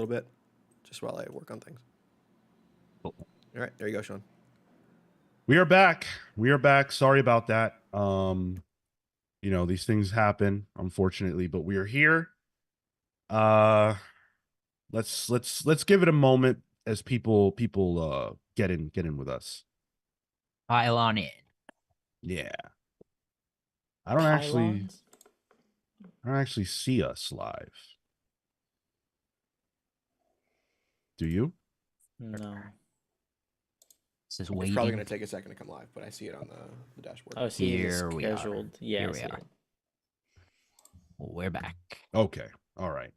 little bit, just while I work on things. Cool. All right, there you go, Sean. We are back. We are back. Sorry about that. These things happen, unfortunately, but we are here. Let's give it a moment as people get in with us. Pile on in. Yeah. I don't actually see us live. Do you? No. This is It's waiting. probably going to take a second to come live, but I see it on the dashboard. Oh, see, it's Here we are. scheduled. Yeah, Here I we see are. it. We're back. Okay. All right.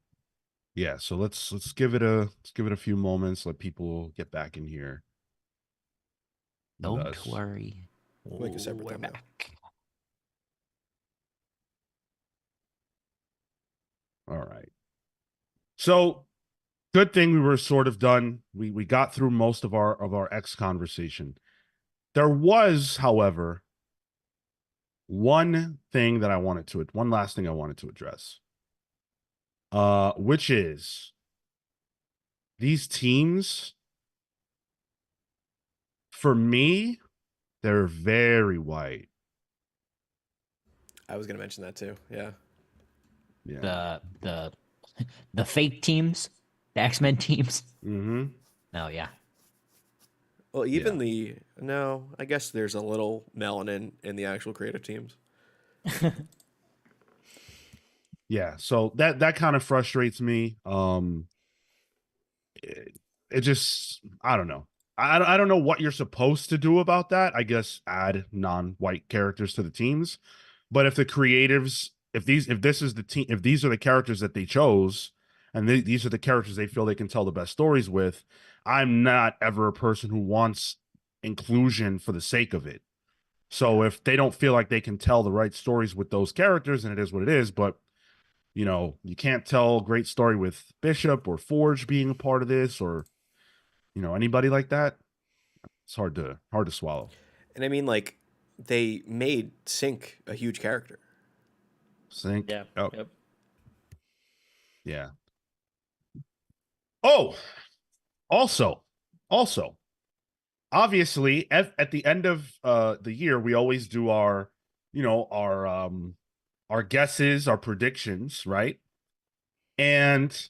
Yeah, so let's give it a few moments, let people get back in here. with Don't us. worry. Make a separate We're thumbnail. back. All right. So good thing we were sort of done. We got through most of our X conversation. There was, however, one last thing I wanted to address. Which is these teams, for me, they're very white. I was going to mention that too. Yeah. Yeah. The fake teams, the X-Men teams. Mm-hmm. Oh yeah. Well, even no, I guess there's a little melanin in the actual creative teams. Yeah. So that kind of frustrates me. It just, I don't know. I don't know what you're supposed to do about that. I guess add non-white characters to the teams. But if the creatives, if these are the characters that they chose, and these are the characters they feel they can tell the best stories with, I'm not ever a person who wants inclusion for the sake of it. So if they don't feel like they can tell the right stories with those characters, then it is what it is. But you can't tell a great story with Bishop or Forge being a part of this, or anybody like that. It's hard to swallow. And I mean, like, they made Sync a huge character. Sync. Yeah. Oh. Yep. Yeah. Oh, also, obviously, at the end of the year, we always do our guesses, our predictions, right? And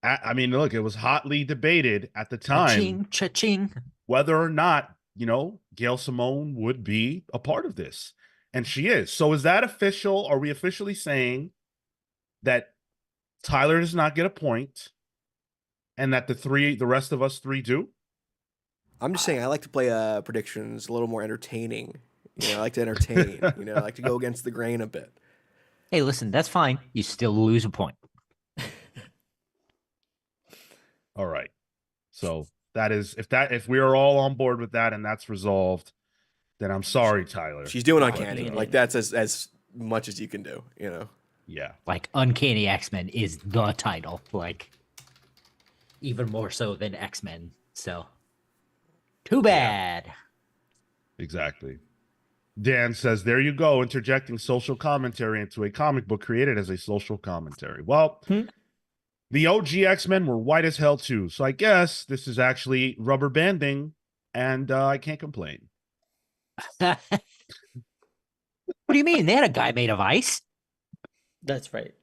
I mean, look, it was hotly debated at the time Cha-ching. whether or not Gail Simone would be a part of this, and she is. So is that official? Are we officially saying that Tyler does not get a point, and that the rest of us three do? I'm just saying, I like to play predictions a little more entertaining. I like to entertain. I like to go against the grain a bit. Hey, listen, that's fine. You still lose a point. All right. So that is, if we are all on board with that and that's resolved, then I'm sorry, Tyler. She's doing uncanny. Like, that's as much as you can do. Yeah. Like, Uncanny X-Men is the title. Like, even more so than X-Men. So, too bad. Yeah. Exactly. Dan says, there you go, interjecting social commentary into a comic book created as a social commentary. Well, the OG X-Men were white as hell too, so I guess this is actually rubber banding, and I can't complain. What do you mean? They had a guy made of ice. That's right.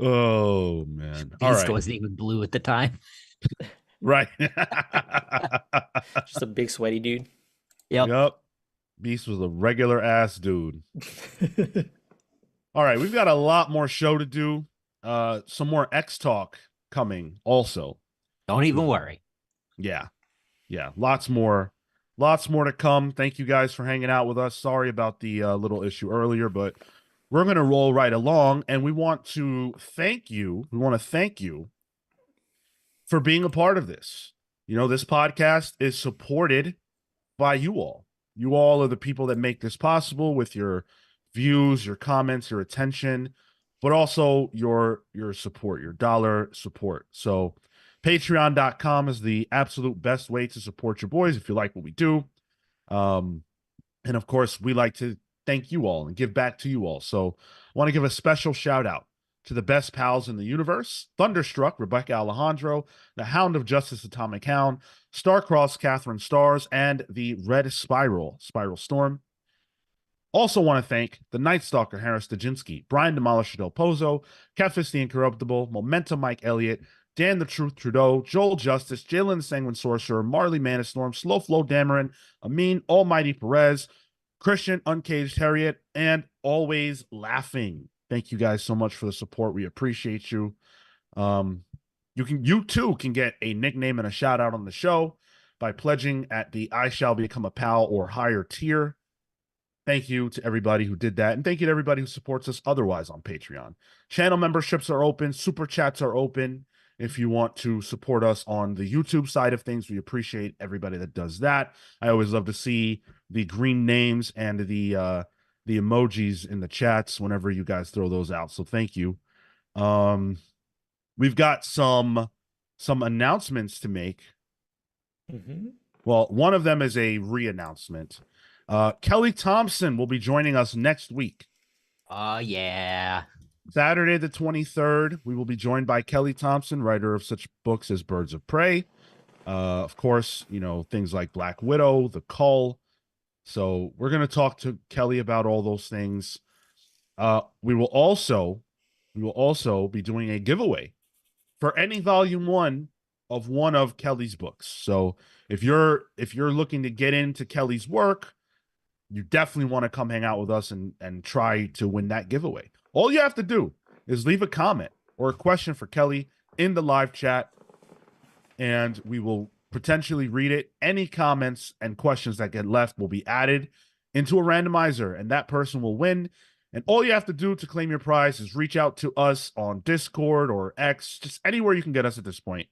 Oh, man. Beast All right. wasn't even blue at the time. Right. Just a big sweaty dude. Yep. Beast was a regular ass dude. All right, we've got a lot more show to do. Some more X talk coming also. Don't even worry. Yeah. Lots more to come. Thank you guys for hanging out with us. Sorry about the little issue earlier, but we're going to roll right along, and we want to thank you. We want to thank you for being a part of this. This podcast is supported by you all. You all are the people that make this possible with your views, your comments, your attention, but also your support, your dollar support. So patreon.com is the absolute best way to support your boys if you like what we do. And of course, we like to thank you all and give back to you all. So I want to give a special shout out to the best pals in the universe, Thunderstruck, Rebecca Alejandro, the Hound of Justice, Atomic Hound, Starcross, Catherine Stars, and the Red Spiral, Spiral Storm. Also want to thank the Night Stalker, Harris Dajinski, Brian Demolisher Del Pozo, Catfish the Incorruptible, Momentum Mike Elliott, Dan the Truth Trudeau, Joel Justice, Jalen the Sanguine Sorcerer, Marley Manastorm, Slow Flow Dameron, Amin Almighty Perez, Christian Uncaged Harriet, and Always Laughing. Thank you guys so much for the support. We appreciate you. You too can get a nickname and a shout out on the show by pledging at the I Shall Become a Pal or higher tier. Thank you to everybody who did that. And thank you to everybody who supports us otherwise on Patreon. Channel memberships are open. Super chats are open. If you want to support us on the YouTube side of things, we appreciate everybody that does that. I always love to see the green names and the emojis in the chats whenever you guys throw those out. So thank you. We've got some announcements to make. Mm-hmm. Well, one of them is a re-announcement. Kelly Thompson will be joining us next week. Oh, yeah. Saturday the 23rd, we will be joined by Kelly Thompson, writer of such books as Birds of Prey. Of course, things like Black Widow, The Cull. So we're going to talk to Kelly about all those things. We will also be doing a giveaway for any volume one of Kelly's books. So if you're looking to get into Kelly's work, you definitely want to come hang out with us and try to win that giveaway. All you have to do is leave a comment or a question for Kelly in the live chat, and we will potentially read it. Any comments and questions that get left will be added into a randomizer, and that person will win. And all you have to do to claim your prize is reach out to us on Discord or X, just anywhere you can get us at this point.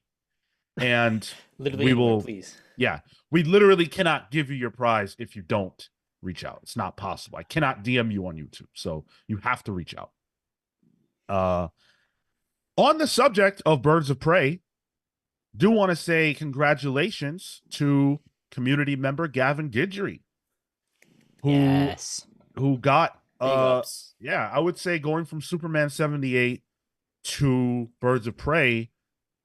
And Literally we anywhere, will, please. yeah, we literally cannot give you your prize if you don't reach out. It's not possible. I cannot DM you on YouTube, so you have to reach out. On the subject of Birds of Prey, do want to say congratulations to community member Gavin Guidry, who got Big ups. yeah, I would say going from Superman 78 to Birds of Prey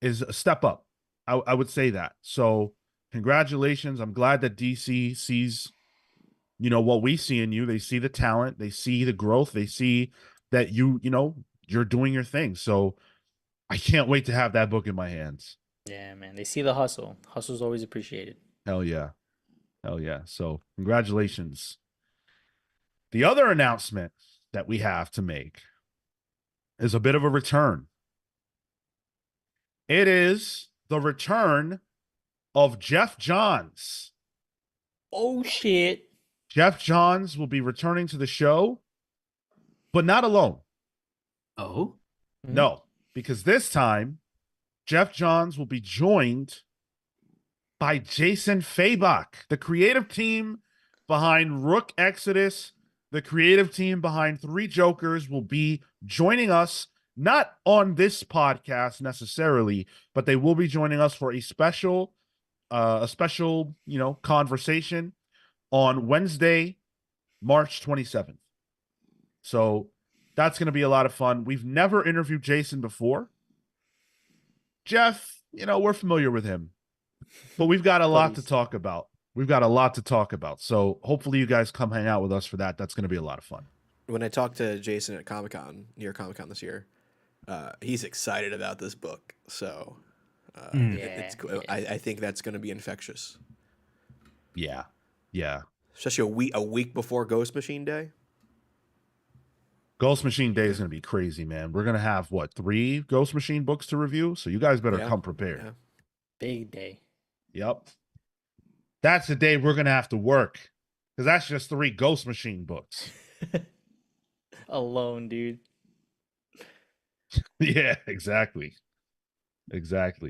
is a step up. I would say that. So congratulations. I'm glad that DC sees what we see in you. They see the talent, they see the growth, they see that you're doing your thing. So I can't wait to have that book in my hands. Yeah, man. They see the hustle. Hustle's always appreciated. Hell yeah. So congratulations. The other announcement that we have to make is a bit of a return. It is the return of Geoff Johns. Oh, shit. Geoff Johns will be returning to the show, but not alone. Oh? No, because this time, Geoff Johns will be joined by Jason Fabok, the creative team behind Rook Exodus, the creative team behind Three Jokers will be joining us, not on this podcast necessarily, but they will be joining us for a special conversation on Wednesday, March 27th. So that's going to be a lot of fun. We've never interviewed Jason before. Geoff, we're familiar with him, but we've got a lot to talk about. So hopefully you guys come hang out with us for that. That's going to be a lot of fun. When I talked to Jason at New York Comic Con this year, he's excited about this book. So I think that's going to be infectious. Yeah. Especially a week before Ghost Machine Day. Ghost Machine Day is going to be crazy, man. We're going to have 3 Ghost Machine books to review, so you guys better come prepared. Yeah. Big day. Yep. That's the day we're going to have to work, because that's just 3 Ghost Machine books. Alone, dude. Yeah, exactly.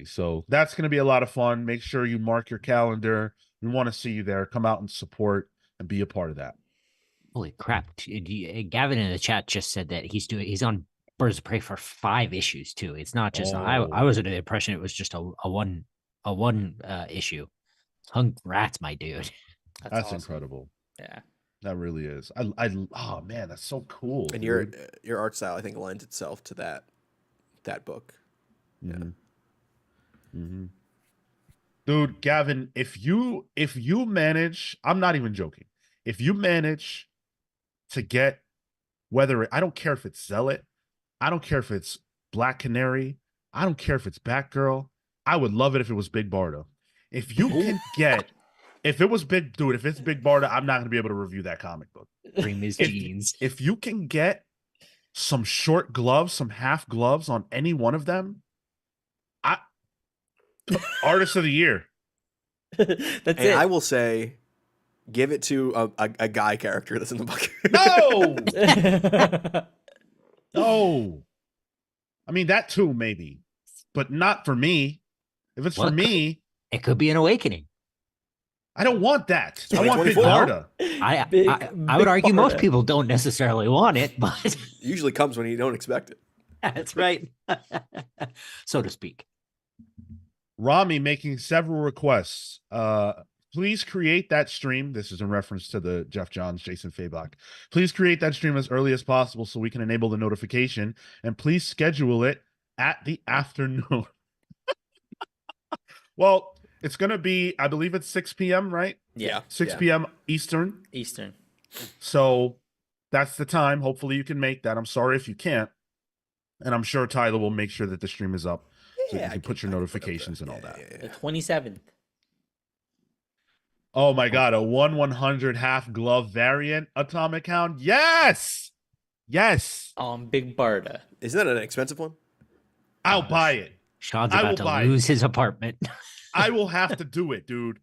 So that's going to be a lot of fun. Make sure you mark your calendar. We want to see you there. Come out and support and be a part of that. Holy crap. Gavin in the chat just said that he's on Birds of Prey for 5 issues too. It's not just I was under the impression it was just a one issue. Congrats, my dude. That's awesome. incredible. Yeah. That really is. Oh man, that's so cool. And dude. your art style, I think, lends itself to that book. Mhm. Mhm. Dude, Gavin, if you manage, I'm not even joking. If you manage to get I don't care if it's Zealot, I don't care if it's Black Canary, I don't care if it's Batgirl. I would love it if it was Big Barda. If you can get, if it was if it's Big Barda, I'm not gonna be able to review that comic book. Cream his jeans. If you can get some short gloves, some half gloves on any one of them, artist of the year. That's And it. I will say, give it to a guy character that's in the book. No, no. I mean that too, maybe, but not for me. If it's for What? me, It could be an awakening. I don't want that. I want Big 2024. Barda. I would argue most Barda. people don't necessarily want it, but Usually comes when you don't expect it. that's right. So to speak. Rami making several requests. Please create that stream. This is in reference to the Geoff Johns, Jason Fabok. Please create that stream as early as possible so we can enable the notification, and please schedule it at the afternoon. Well, it's going to be, I believe it's 6 p.m., right? Yeah. 6 p.m. Eastern. Eastern. So that's the time. Hopefully you can make that. I'm sorry if you can't. And I'm sure Tyler will make sure that the stream is up so you can put your notifications and all that. The 27th. Oh my God, a 1/100 half glove variant Atomic Hound. Yes. Yes. Big Barda. Isn't that an expensive one? I'll buy it. Sean's I about will to buy lose his apartment. I will have to do it, dude.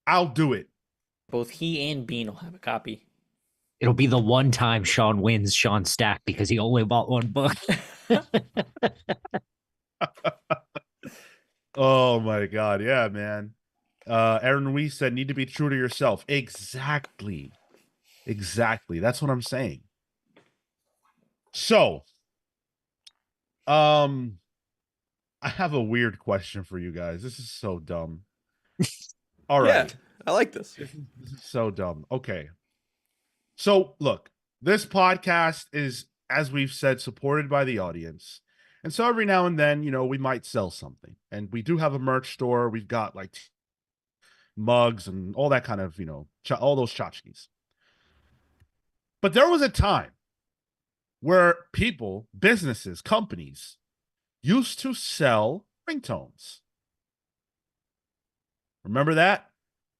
I'll do it. Both he and Bean will have a copy. It'll be the one time Sean wins Sean's stack because he only bought one book. Oh my God. Yeah, man. Aaron Weiss said, need to be true to yourself. Exactly. Exactly. That's what I'm saying. So, I have a weird question for you guys. This is so dumb. All right. Yeah, I like this. This is so dumb. Okay. So, look, this podcast is, as we've said, supported by the audience. And so every now and then, we might sell something. And we do have a merch store. We've got like mugs and all that kind of, all those tchotchkes. But there was a time where people, businesses, companies used to sell ringtones. Remember that?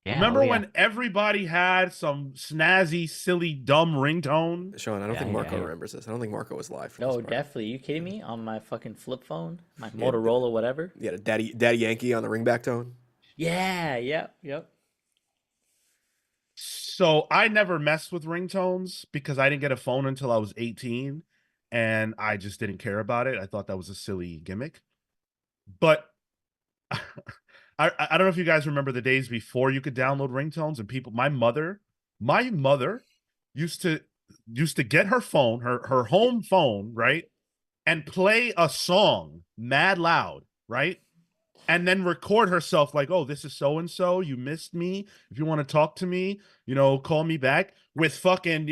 Yeah, Remember yeah. when everybody had some snazzy, silly, dumb ringtone? Sean, I don't Yeah, think Marco yeah. remembers this. I don't think Marco was live for No, this part. definitely. You kidding me? On my fucking flip phone, my Motorola, whatever. Yeah, Daddy Yankee on the ringback tone. Yeah. Yep. So I never messed with ringtones because I didn't get a phone until I was 18, and I just didn't care about it. I thought that was a silly gimmick. But I don't know if you guys remember the days before you could download ringtones, and my mother used to get her phone, her home phone, right, and play a song mad loud, right? And then record herself like, oh, this is so-and-so, you missed me. If you want to talk to me, call me back, with fucking,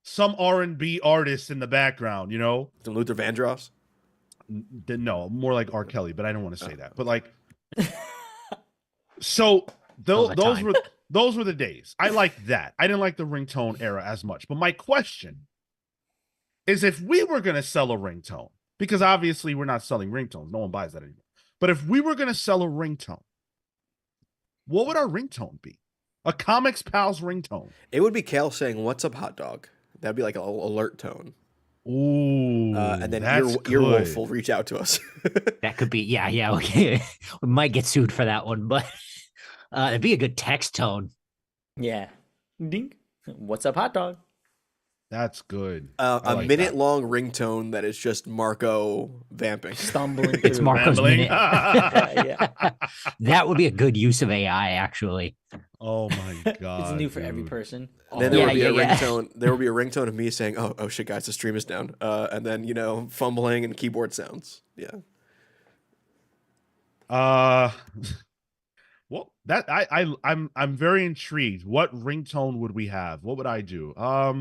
some R&B artist in the background, Some Luther Vandross. No, more like R. Kelly, but I don't want to say that. But like, so those were the days. I liked that. I didn't like the ringtone era as much. But my question is, if we were going to sell a ringtone, because obviously we're not selling ringtones, no one buys that anymore. But if we were going to sell a ringtone, what would our ringtone be? A Comics Pals ringtone. It would be Cale saying, "What's up, hot dog?" That'd be like an alert tone. Ooh, and then that's Earwolf will reach out to us. That could be, yeah. Okay. We might get sued for that one, but it'd be a good text tone. Yeah. Ding. What's up, hot dog? That's good. A minute-long ringtone that is just Marco vamping. Stumbling It's through. Marco's Rambling. minute. Yeah. That would be a good use of AI, actually. Oh my God. It's new for every dude. person. And then there would be Yeah, a yeah. ringtone. There would be a ringtone of me saying, "Oh shit, guys, the stream is down." And then fumbling and keyboard sounds. Yeah. Well, That I'm very intrigued. What ringtone would we have? What would I do? I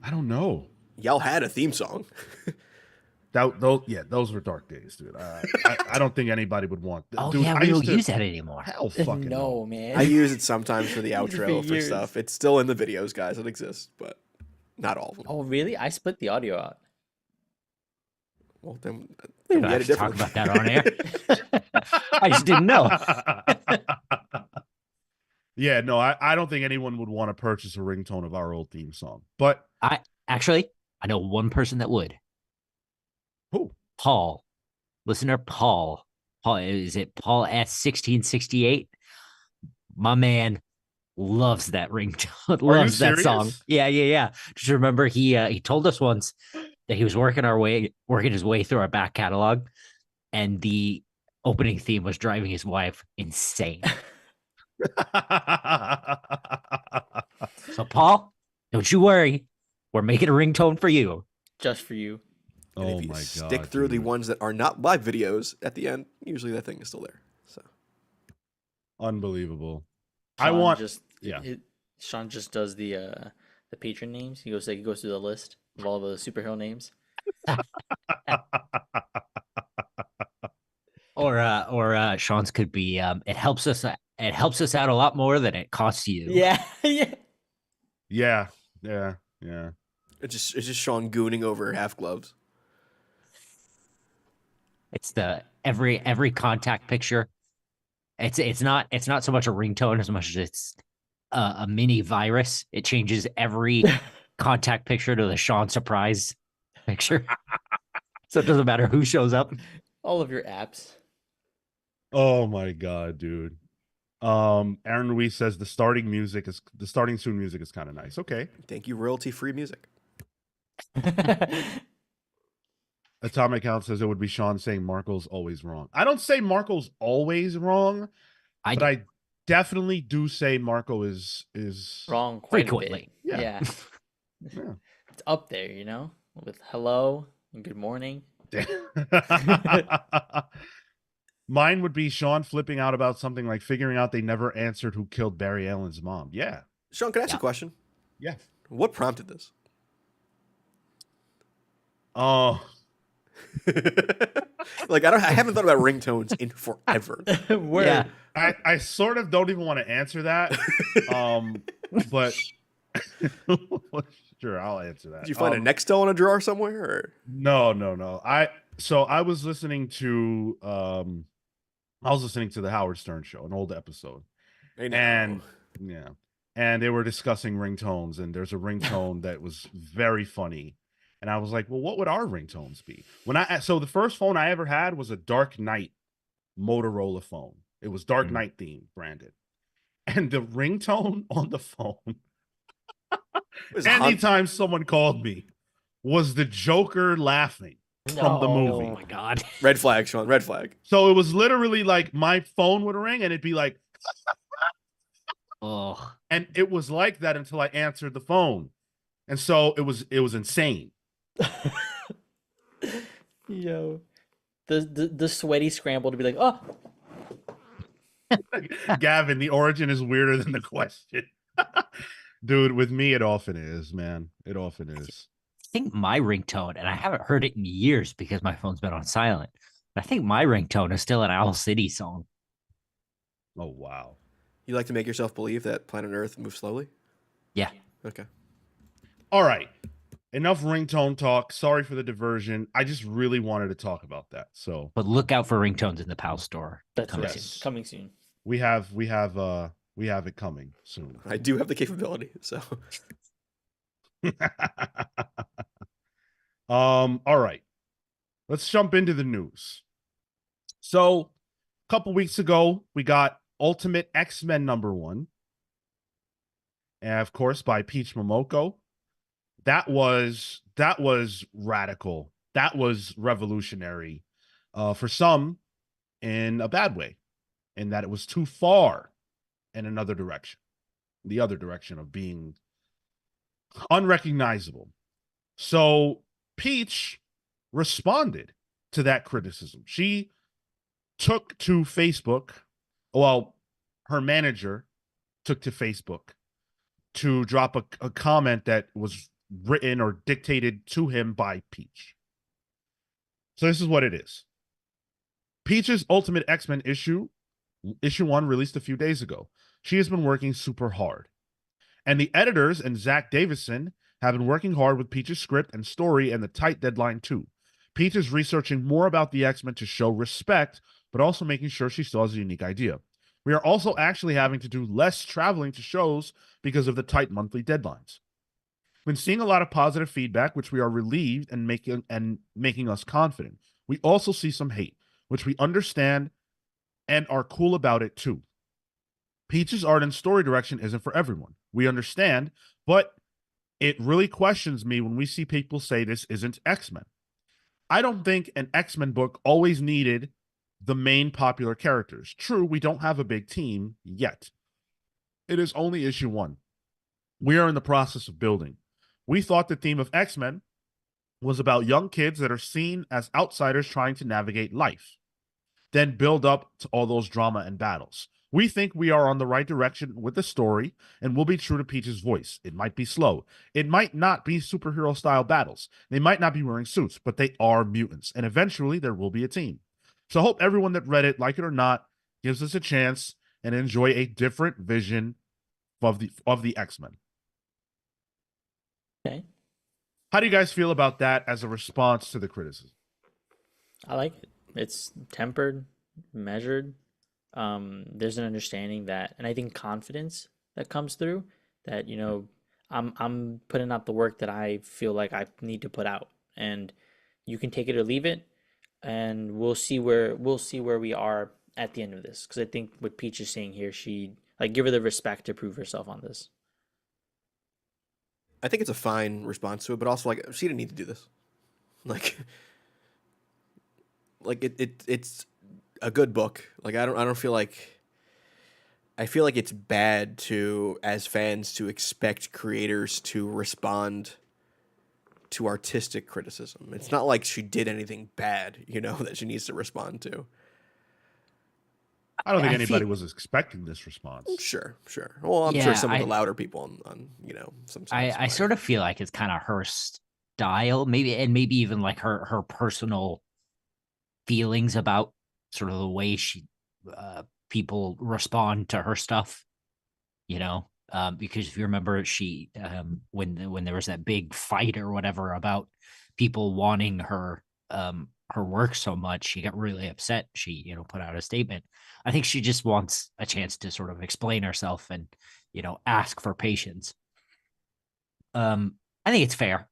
don't know. Y'all had a theme song. Those were dark days, dude. I don't think anybody would want. Oh Dude, yeah, we don't use that anymore. Hell, fucking No, man. I use it sometimes for the Used it for outro for years. stuff. It's still in the videos, guys. It exists, but not all of them. Oh, really? I split the audio out. Well, then We we don't had have a to talk different. about that on air. I just didn't know. Yeah, no, I don't think anyone would want to purchase a ringtone of our old theme song. But I know one person that would. who? Paul, listener Paul. Paul, is it Paul S1668? My man loves that ringtone. Loves that song. serious? Yeah. Just remember he told us once that he was working his way through our back catalog, and the opening theme was driving his wife insane. So Paul, don't you worry. We're making a ringtone for you. Just for you. And Oh if you my god! stick through the dude. ones that are not live videos at the end, usually that thing is still there. So Unbelievable. Sean just does the patron names. He goes through the list of all the superhero names. Or Sean's could be it helps us out a lot more than it costs you. Yeah. Yeah. it's just Sean gooning over half gloves. It's the every contact picture. It's not so much a ringtone as much as it's a mini virus. It changes every contact picture to the Sean surprise picture. So it doesn't matter who shows up. All of your apps. Oh my god, dude. Aaron Ruiz says the starting soon music is kind of nice. Okay. Thank you, royalty-free music. Atomic Count says it would be Sean saying Marco's always wrong. I don't say Marco's always wrong, but I definitely do say Marco is Wrong quite frequently. A bit. Yeah. Yeah. It's up there, with hello and good morning. Mine would be Sean flipping out about something like figuring out they never answered who killed Barry Allen's mom. Yeah. Sean, can I ask you a question? Yeah. What prompted this? Oh. Like I haven't thought about ringtones in forever. Word. Yeah. I sort of don't even want to answer that. But sure, I'll answer that. Did you find a Nextel in a drawer somewhere? Or? No. I was listening to the Howard Stern show, an old episode. And they were discussing ringtones, and there's a ringtone that was very funny. And I was like, well, what would our ringtones be? So the first phone I ever had was a Dark Knight Motorola phone. It was Dark Knight themed, branded. And the ringtone on the phone, anytime someone called me, was the Joker laughing from the movie. Oh my god. Red flag, Sean. Red flag. So it was literally like my phone would ring and it'd be like, Oh. and it was like that until I answered the phone. And so it was insane. Yo. The sweaty scramble to be like, oh. Gavin, the origin is weirder than the question. Dude, with me, it often is, man. It often is. I think my ringtone, and I haven't heard it in years because my phone's been on silent, but I think my ringtone is still an Owl City song. Oh, wow. You like to make yourself believe that planet Earth moves slowly? Yeah. Okay. All right. Enough ringtone talk. Sorry for the diversion. I just really wanted to talk about that. So, But look out for ringtones in the PAL store. That's coming right. soon. Coming soon. we have it coming soon. I do have the capability, so. All right. Let's jump into the news. So, a couple weeks ago, we got Ultimate X-Men #1. And of course, by Peach Momoko. That was radical. That was revolutionary. For some, in a bad way, in that it was too far in another direction. The other direction of being unrecognizable. So Peach responded to that criticism. She took to Facebook well, her manager took to Facebook to drop a comment that was written or dictated to him by Peach. So this is what it is. Peach's Ultimate X-Men issue 1 released a few days ago. She has been working super hard. And the editors and Zach Davison have been working hard with Peach's script and story and the tight deadline too. Peach is researching more about the X-Men to show respect, but also making sure she still has a unique idea. We are also actually having to do less traveling to shows because of the tight monthly deadlines. Been seeing a lot of positive feedback, which we are relieved and making us confident. We also see some hate, which we understand and are cool about it too. Peach's art and story direction isn't for everyone. We understand, but it really questions me when we see people say this isn't X-Men. I don't think an X-Men book always needed the main popular characters. True, we don't have a big team yet. It is only issue 1. We are in the process of building. We thought the theme of X-Men was about young kids that are seen as outsiders trying to navigate life, then build up to all those drama and battles. We think we are on the right direction with the story and will be true to Peach's voice. It might be slow. It might not be superhero-style battles. They might not be wearing suits, but they are mutants, and eventually there will be a team. So I hope everyone that read it, like it or not, gives us a chance and enjoy a different vision of the X-Men. Okay. How do you guys feel about that as a response to the criticism? I like it. It's tempered, measured. There's an understanding that, and I think confidence that comes through that, you know, I'm putting out the work that I feel like I need to put out, and you can take it or leave it, and we'll see where we are at the end of this. Because I think what Peach is saying here, she like give her the respect to prove herself on this. I think it's a fine response to it, but also like she didn't need to do this. Like it's a good book. Like I don't feel like I feel like it's bad to, as fans, to expect creators to respond to artistic criticism. It's not like she did anything bad, you know, that she needs to respond to. I don't think anybody was expecting this response. Sure. Well, I'm sure some of the louder people on you know, some sides. I sort of feel like it's kind of her style, maybe even like her personal feelings about sort of the way she people respond to her stuff, you know, because if you remember, she when there was that big fight or whatever about people wanting her work so much, she got really upset. She, you know, put out a statement. I think she just wants a chance to sort of explain herself and, you know, ask for patience. I think it's fair.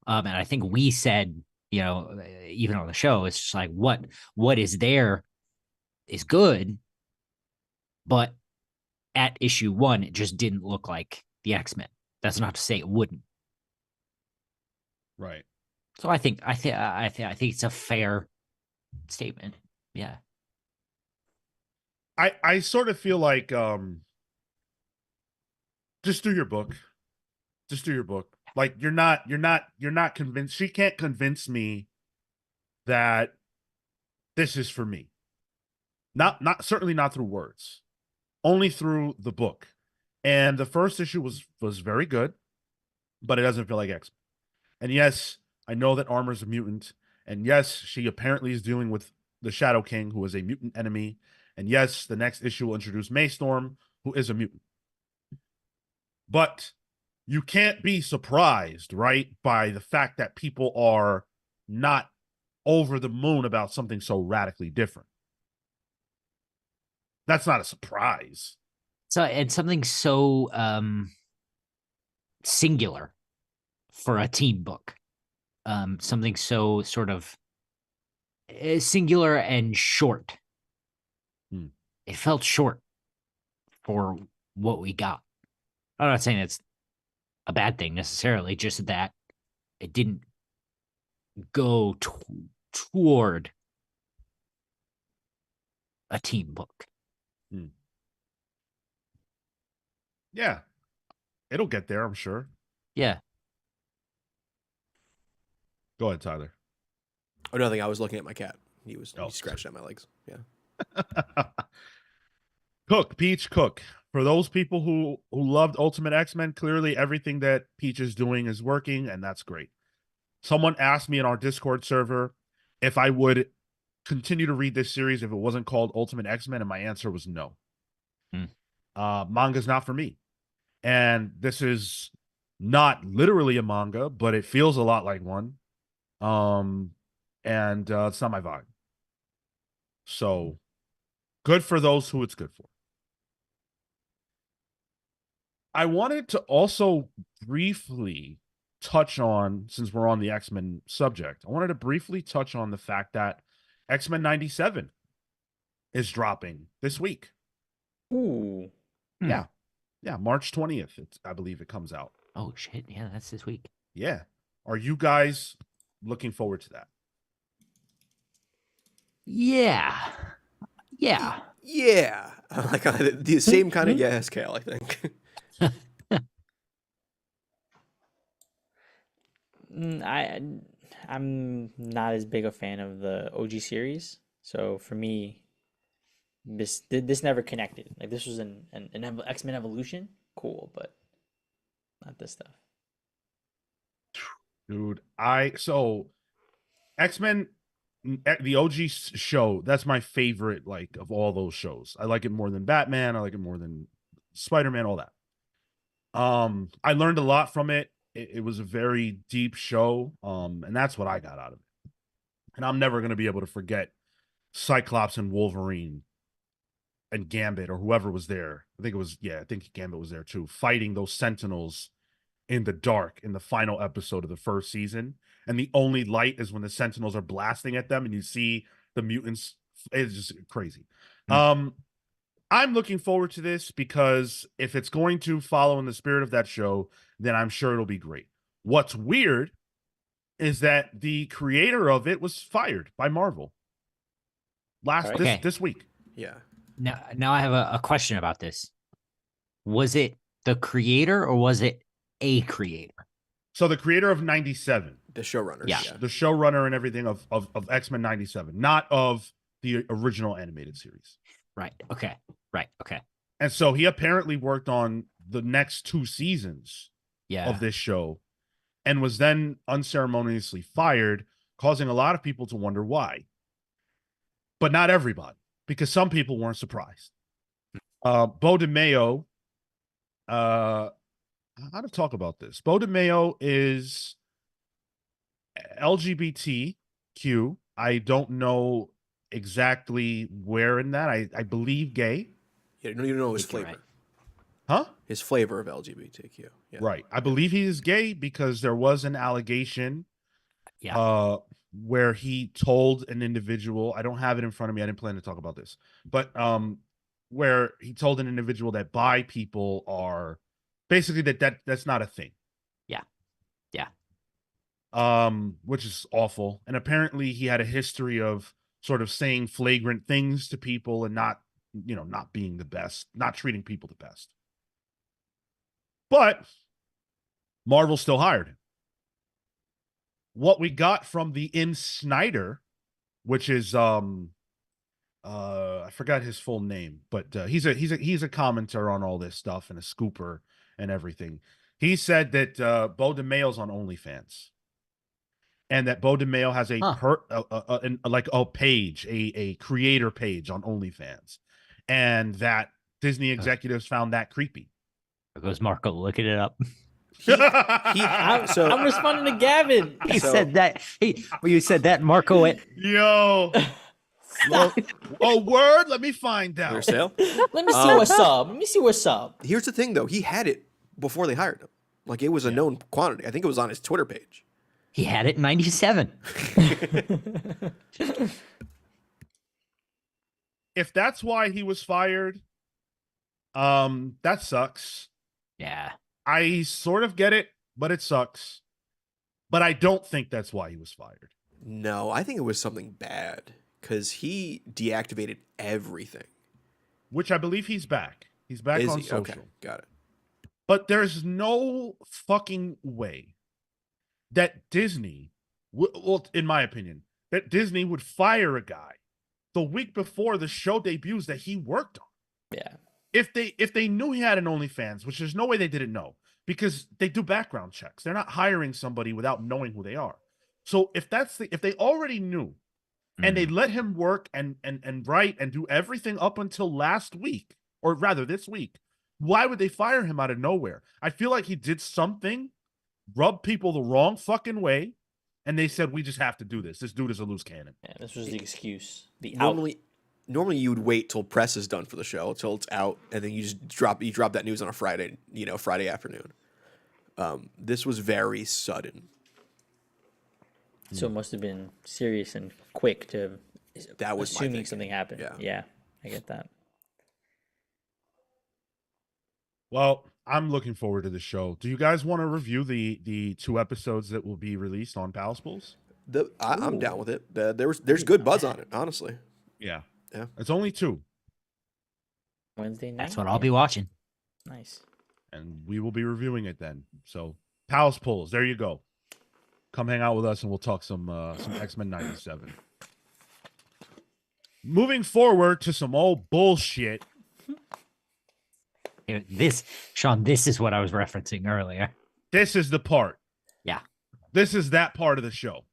And I think we said, you know, even on the show, it's just like what is there is good, but at issue 1, it just didn't look like the X-Men. That's not to say it wouldn't. Right. So I think it's a fair statement. Yeah. I sort of feel like just do your book. Just do your book. Like you're not convinced. She can't convince me that this is for me. Not certainly not through words. Only through the book. And the first issue was very good, but it doesn't feel like X-Men. And yes, I know that Armor's a mutant. And yes, she apparently is dealing with the Shadow King, who is a mutant enemy. And yes, the next issue will introduce Maystorm, who is a mutant. But you can't be surprised, right, by the fact that people are not over the moon about something so radically different. That's not a surprise. So it's something so singular for a team book. Something so sort of singular and short. It felt short for what we got. I'm not saying it's a bad thing necessarily, just that it didn't go toward a team book. Yeah. It'll get there, I'm sure. Yeah. Go ahead, Tyler. Oh, nothing. I was looking at my cat. He scratched at my legs. Yeah. Peach Cook. For those people who loved Ultimate X-Men, clearly everything that Peach is doing is working, and that's great. Someone asked me in our Discord server if I would continue to read this series if it wasn't called Ultimate X-Men, and my answer was no. Manga's not for me. And this is not literally a manga, but it feels a lot like one. And it's not my vibe. So good for those who it's good for. I wanted to also briefly touch on, since we're on the X-Men subject, I wanted to briefly touch on the fact that X-Men 97 is dropping this week. Ooh. Yeah. Yeah, March 20th, I believe it comes out. Oh, shit. Yeah, that's this week. Yeah. Are you guys looking forward to that? Yeah. Yeah. Yeah. Like the same kind of yes, Cale, I think. I'm not as big a fan of the OG series, so for me, this never connected. Like this was an X-Men Evolution, cool, but not this stuff. Dude, X-Men, the OG show, that's my favorite, like, of all those shows. I like it more than Batman. I like it more than Spider-Man, all that. I learned a lot from it. It was a very deep show, and that's what I got out of it. And I'm never going to be able to forget Cyclops and Wolverine and Gambit, or whoever was there. I think Gambit was there too, fighting those Sentinels in the dark in the final episode of the first season. And the only light is when the Sentinels are blasting at them and you see the mutants. It's just crazy. I'm looking forward to this because if it's going to follow in the spirit of that show, then I'm sure it'll be great. What's weird is that the creator of it was fired by Marvel this week. Yeah. Now I have a question about this. Was it the creator or was it a creator? So the creator of 97. The showrunner. Yeah. The showrunner and everything of X-Men 97, not of the original animated series. Right. Okay. Right. Okay. And so he apparently worked on the next 2 seasons of this show and was then unceremoniously fired, causing a lot of people to wonder why. But not everybody, because some people weren't surprised. Beau DeMayo, how to talk about this? Beau DeMayo is LGBTQ. I don't know exactly where in that. I believe gay. Yeah, you don't know his flavor. Right. Huh? His flavor of LGBTQ. Yeah. Right. I believe he is gay because there was an allegation where he told an individual, I don't have it in front of me, I didn't plan to talk about this, but where he told an individual that bi people are basically that's not a thing. Yeah. Which is awful. And apparently he had a history of sort of saying flagrant things to people and not being the best, not treating people the best. But Marvel still hired him. What we got from the In Snyder, which is I forgot his full name, but he's a commenter on all this stuff and a scooper and everything. He said that Beau DeMayo's on OnlyFans, and that Beau DeMayo has a page, a creator page on OnlyFans, and that Disney executives found that creepy. There goes Marco looking it up. I'm responding to Gavin. He said that. You said that, Marco went, yo. Word. Let me find out. Your sale? Let me see what's up. Here's the thing, though. He had it before they hired him. Like, it was a known quantity. I think it was on his Twitter page. he had it in 97. If that's why he was fired, that sucks. Yeah. I sort of get it, but it sucks. But I don't think that's why he was fired. No, I think it was something bad because he deactivated everything. Which I believe he's back. He's back on social. Okay, got it. But there's no fucking way that Disney, well, in my opinion, that Disney would fire a guy the week before the show debuts that he worked on. Yeah. If they knew he had an OnlyFans, which there's no way they didn't know, because they do background checks. They're not hiring somebody without knowing who they are. So if they already knew and they let him work and write and do everything up until last week, or rather this week, why would they fire him out of nowhere? I feel like he did something, rubbed people the wrong fucking way, and they said, we just have to do this. This dude is a loose cannon. Yeah, this was the excuse. Normally you would wait till press is done for the show, till it's out, and then you just drop that news on a Friday, Friday afternoon. This was very sudden. So it must have been serious and quick to That was my assuming thinking. something happened. Yeah, I get that. Well, I'm looking forward to the show. Do you guys want to review the 2 episodes that will be released on Pals Pools? I'm down with it. There's good buzz on it, honestly. Yeah. Yeah. It's only 2. Wednesday night. That's what I'll be watching. Nice. And we will be reviewing it then. So Pals Pools, there you go. Come hang out with us and we'll talk some X-Men 97. Moving forward to some old bullshit. Sean, this is what I was referencing earlier. This is the part. Yeah. This is that part of the show.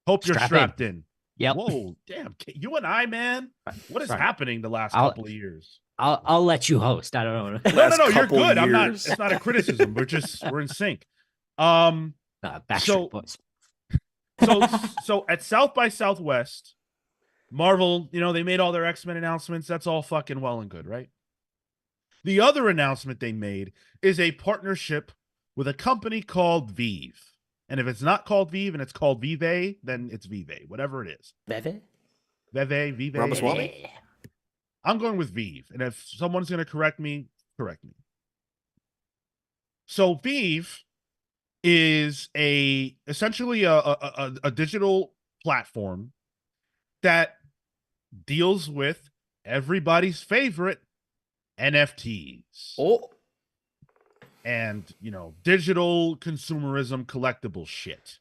Hope you're strapped in. Yep. Whoa, damn. You and I, man. What is Sorry. happening the last couple of years? I'll let you host. I don't know. No, you're couple good. I'm not. years. It's not a criticism. We're in sync. Backstreet Boys. So at South by Southwest, Marvel, they made all their X-Men announcements. That's all fucking well and good, right? The other announcement they made is a partnership with a company called VeVe. And if it's not called VeVe and it's called VeVe, then it's VeVe, whatever it is. VeVe? VeVe. Ramaswamy? I'm going with VeVe. And if someone's going to correct me, correct me. So VeVe is essentially a digital platform that deals with everybody's favorite NFTs. Oh. And, digital consumerism collectible shit.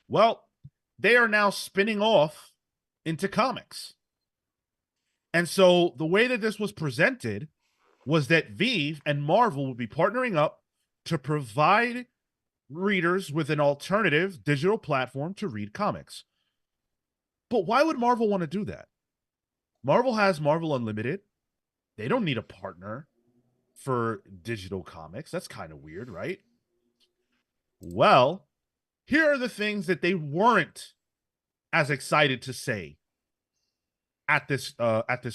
Well, they are now spinning off into comics. And so the way that this was presented was that VeVe and Marvel would be partnering up to provide readers with an alternative digital platform to read comics. But why would Marvel want to do that? Marvel has Marvel Unlimited. They don't need a partner for digital comics. That's kind of weird, right? Well, here are the things that they weren't as excited to say at this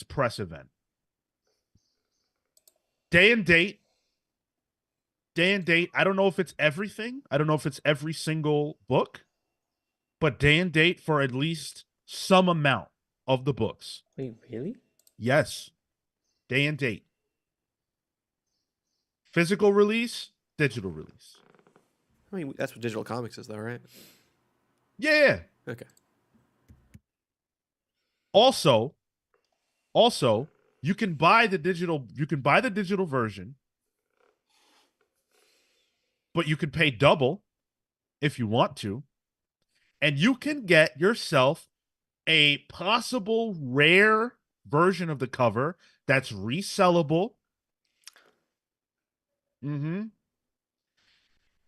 press event. Day and date. I don't know if it's everything. I don't know if it's every single book, but day and date for at least some amount of the books. Wait, really? Yes. Day and date. Physical release, digital release. I mean, that's what digital comics is, though, right? Yeah. Okay. Also, you can buy the digital version, but you can pay double if you want to, and you can get yourself a possible rare version of the cover that's resellable.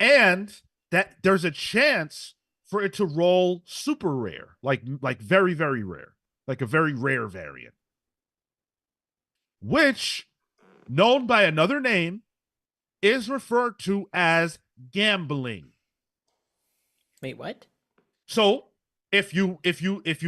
And that there's a chance for it to roll super rare, like very, very rare, like a very rare variant, which, known by another name, is referred to as gambling. Wait, what? So if you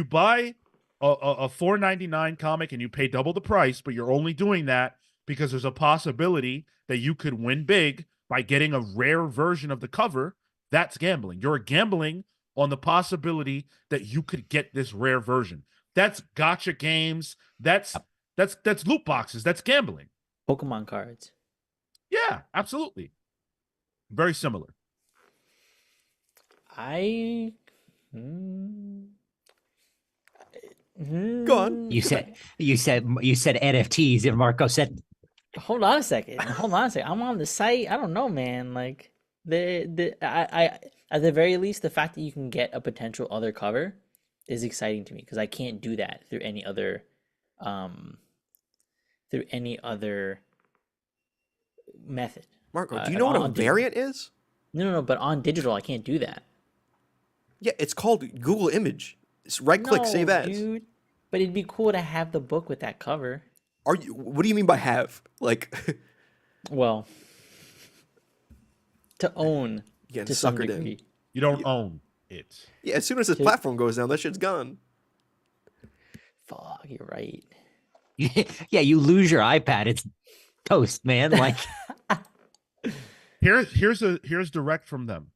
buy a $4.99 comic and you pay double the price, but you're only doing that because there's a possibility that you could win big by getting a rare version of the cover, that's gambling. You're gambling on the possibility that you could get this rare version. That's gotcha games. That's loot boxes. That's gambling. Pokemon cards. Yeah, absolutely. Very similar. I. Go on. You said NFTs, and Marco said, Hold on a second. I'm on the site. I don't know, man. Like I at the very least, the fact that you can get a potential other cover is exciting to me because I can't do that through any other um method. Marco, do you know what a variant is? No, but on digital I can't do that. Yeah, it's called Google Image. Right click, save as. Dude. But it'd be cool to have the book with that cover. What do you mean by have? Like, well, to own getting to some suckered in. degree. You don't own it. Yeah, as soon as this platform goes down, that shit's gone. Fuck, you're right. Yeah, you lose your iPad, it's toast, man. Like, Here's direct from them.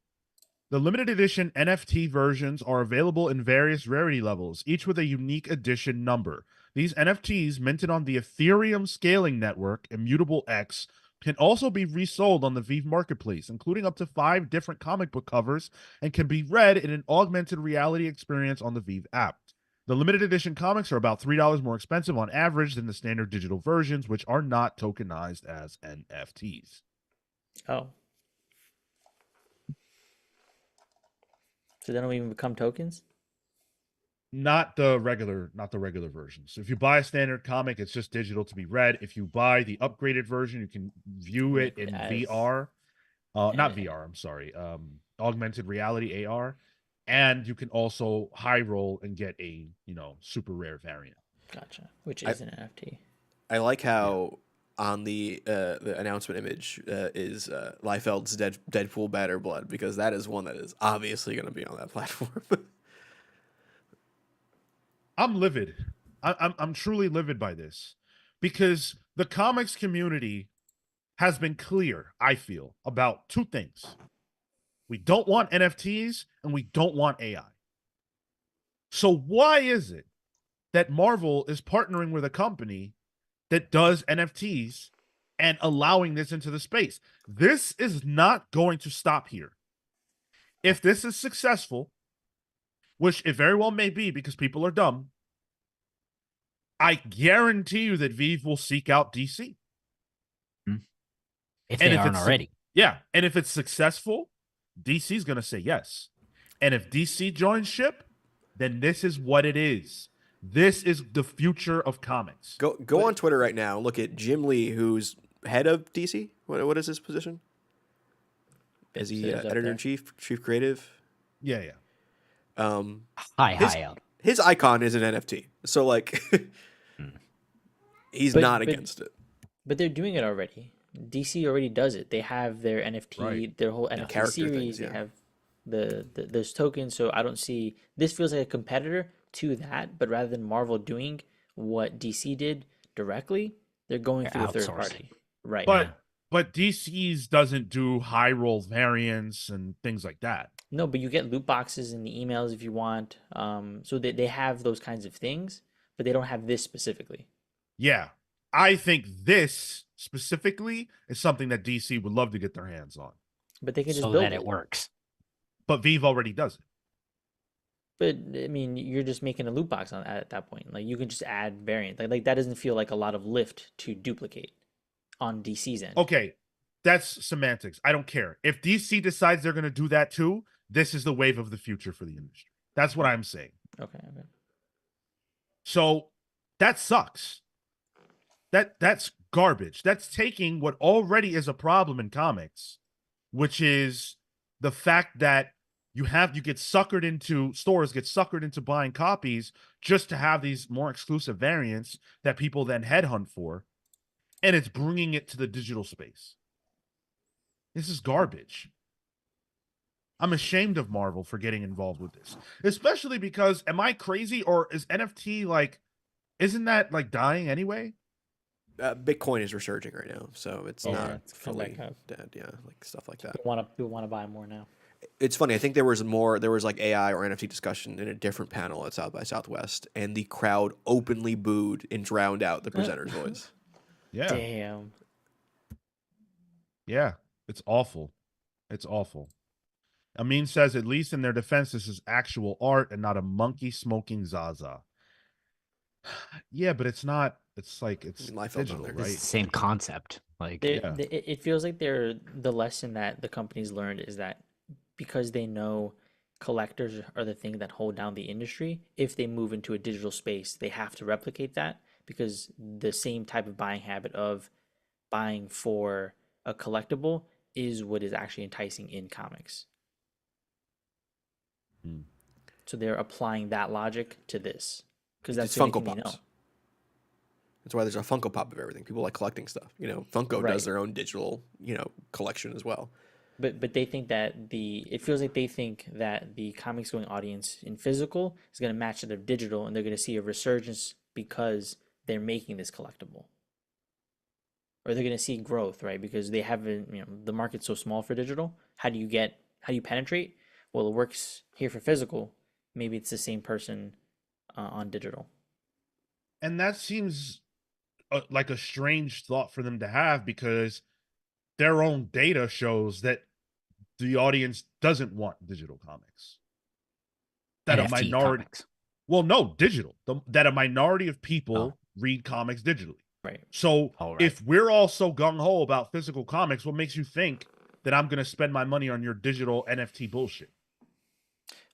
The limited edition NFT versions are available in various rarity levels, each with a unique edition number. These NFTs, minted on the Ethereum scaling network, Immutable X, can also be resold on the VeVe marketplace, including up to 5 different comic book covers, and can be read in an augmented reality experience on the VeVe app. The limited edition comics are about $3 more expensive on average than the standard digital versions, which are not tokenized as NFTs. Oh. So they don't even become tokens? Not the regular versions. So if you buy a standard comic, it's just digital to be read. If you buy the upgraded version, you can view it in VR. Not VR, I'm sorry. Augmented reality AR. And you can also high roll and get a, super rare variant. Gotcha. Which is an NFT. I like how on the announcement image is Liefeld's Deadpool Batter Blood, because that is one that is obviously going to be on that platform. I'm livid. I'm truly livid by this, because the comics community has been clear, I feel, about 2 things. We don't want NFTs and we don't want AI. So why is it that Marvel is partnering with a company that does NFTs and allowing this into the space? This is not going to stop here. If this is successful, which it very well may be because people are dumb, I guarantee you that VeVe will seek out DC. if they aren't already. Yeah, and if it's successful, DC's going to say yes. And if DC joins ship, then this is what it is. This is the future of comics. Go on Twitter right now. Look at Jim Lee, who's head of DC. What is his position? Is he editor-in-chief, chief creative? Yeah. High out. His icon is an NFT. So, like, he's not against it. But they're doing it already. DC already does it. They have their NFT, their whole NFT character series. things, They have those tokens. So I don't see, this feels like a competitor to that. But rather than Marvel doing what DC did directly, they're going through a third party. Right. But DC's doesn't do high roll variants and things like that. No, but you get loot boxes in the emails if you want. So they have those kinds of things, but they don't have this specifically. Yeah. I think this specifically is something that DC would love to get their hands on. But they can just so build that it works. But VeVe already does it. But I mean, you're just making a loot box at that point. Like you can just add variant. Like that doesn't feel like a lot of lift to duplicate on DC's end. Okay, that's semantics. I don't care. If DC decides they're going to do that too, this is the wave of the future for the industry. That's what I'm saying. Okay. So that sucks. That's garbage. That's taking what already is a problem in comics, which is the fact that stores get suckered into buying copies just to have these more exclusive variants that people then headhunt for, and it's bringing it to the digital space. This is garbage. I'm ashamed of Marvel for getting involved with this, especially because, am I crazy, or is NFT isn't that dying anyway? Bitcoin is resurging right now, so it's not it's fully dead. Yeah, like stuff like that. People want to buy more now. It's funny. I think there was like AI or NFT discussion in a different panel at South by Southwest, and the crowd openly booed and drowned out the presenter's voice. Yeah. Damn. Yeah, it's awful. It's awful. Amin says, at least in their defense, this is actual art and not a monkey smoking Zaza. Yeah, but it's not. It's digital, right? It's the same concept. It feels like the lesson that the companies learned is that because they know collectors are the thing that hold down the industry. If they move into a digital space, they have to replicate that because the same type of buying habit of buying for a collectible is what is actually enticing in comics. Hmm. So they're applying that logic to this because that's It's the only Funko thing they know. Pops. That's why there's a Funko Pop of everything. People like collecting stuff. You know, Funko Right. does their own digital, collection as well. But they think that it feels like they think that the comics going audience in physical is going to match their digital, and they're going to see a resurgence because they're making this collectible, or they're going to see growth, right? Because they haven't, the market's so small for digital. How do you penetrate? Well, it works here for physical. Maybe it's the same person on digital. And that seems like a strange thought for them to have, because their own data shows that the audience doesn't want digital comics. That a NFT minority, comics. well, no, digital. That a minority of people read comics digitally. Right. So All right. if we're all so gung-ho about physical comics, what makes you think that I'm going to spend my money on your digital NFT bullshit?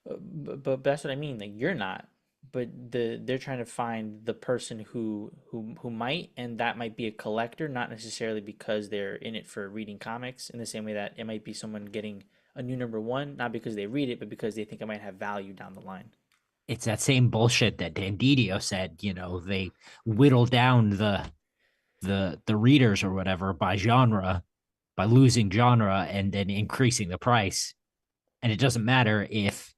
But that's what I mean. Like, you're not, but they're trying to find the person who might, and that might be a collector, not necessarily because they're in it for reading comics. In the same way that it might be someone getting a new #1, not because they read it, but because they think it might have value down the line. It's that same bullshit that Dandidio said. They whittle down the readers or whatever by genre, by losing genre and then increasing the price. And it doesn't matter if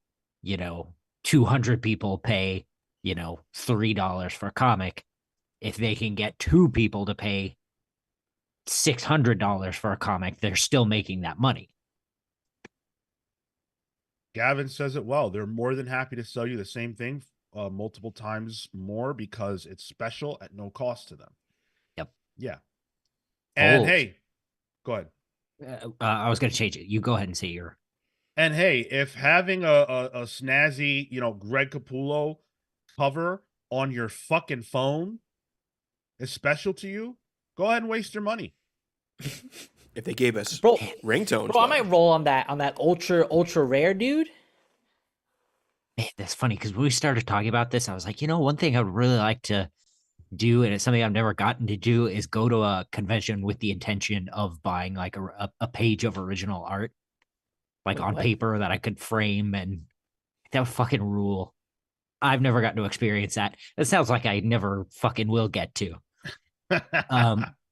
200 people pay $3 for a comic. If they can get 2 people to pay $600 for a comic, they're still making that money. Gavin says it well. They're more than happy to sell you the same thing multiple times more because it's special at no cost to them. Yep. Yeah. And Oh. hey, go ahead. I was going to change it. You go ahead and say your. And hey, if having a snazzy, Greg Capullo cover on your fucking phone is special to you, go ahead and waste your money. If they gave us Bro, ringtones, I might roll on that ultra rare dude. Man, that's funny because when we started talking about this, I was like, one thing I would really like to do, and it's something I've never gotten to do, is go to a convention with the intention of buying like a page of original art, like Wait, on what? paper that I could frame, and that would fucking rule. I've never gotten to experience that. It sounds like I never fucking will get to.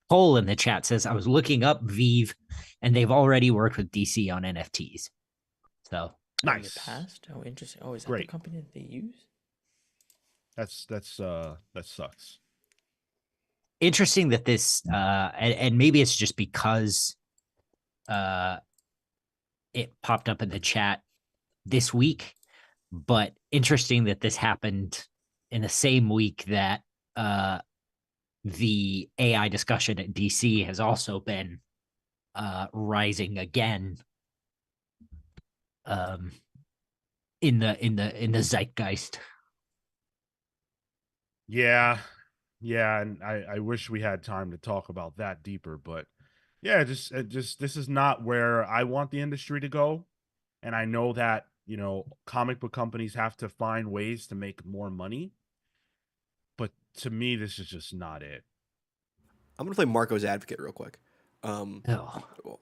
Cole in the chat says I was looking up VeVe, and they've already worked with DC on NFTs. So In the Nice. past? Oh, interesting. Oh, is that Great. the company that they use? That sucks. interesting that this and maybe it's just because it popped up in the chat this week, but interesting that this happened in the same week that the AI discussion at DC has also been rising again in the zeitgeist. Yeah, and I wish we had time to talk about that deeper, but yeah, just this is not where I want the industry to go, and I know that comic book companies have to find ways to make more money, but to me, this is just not it. I'm gonna play Marco's advocate real quick.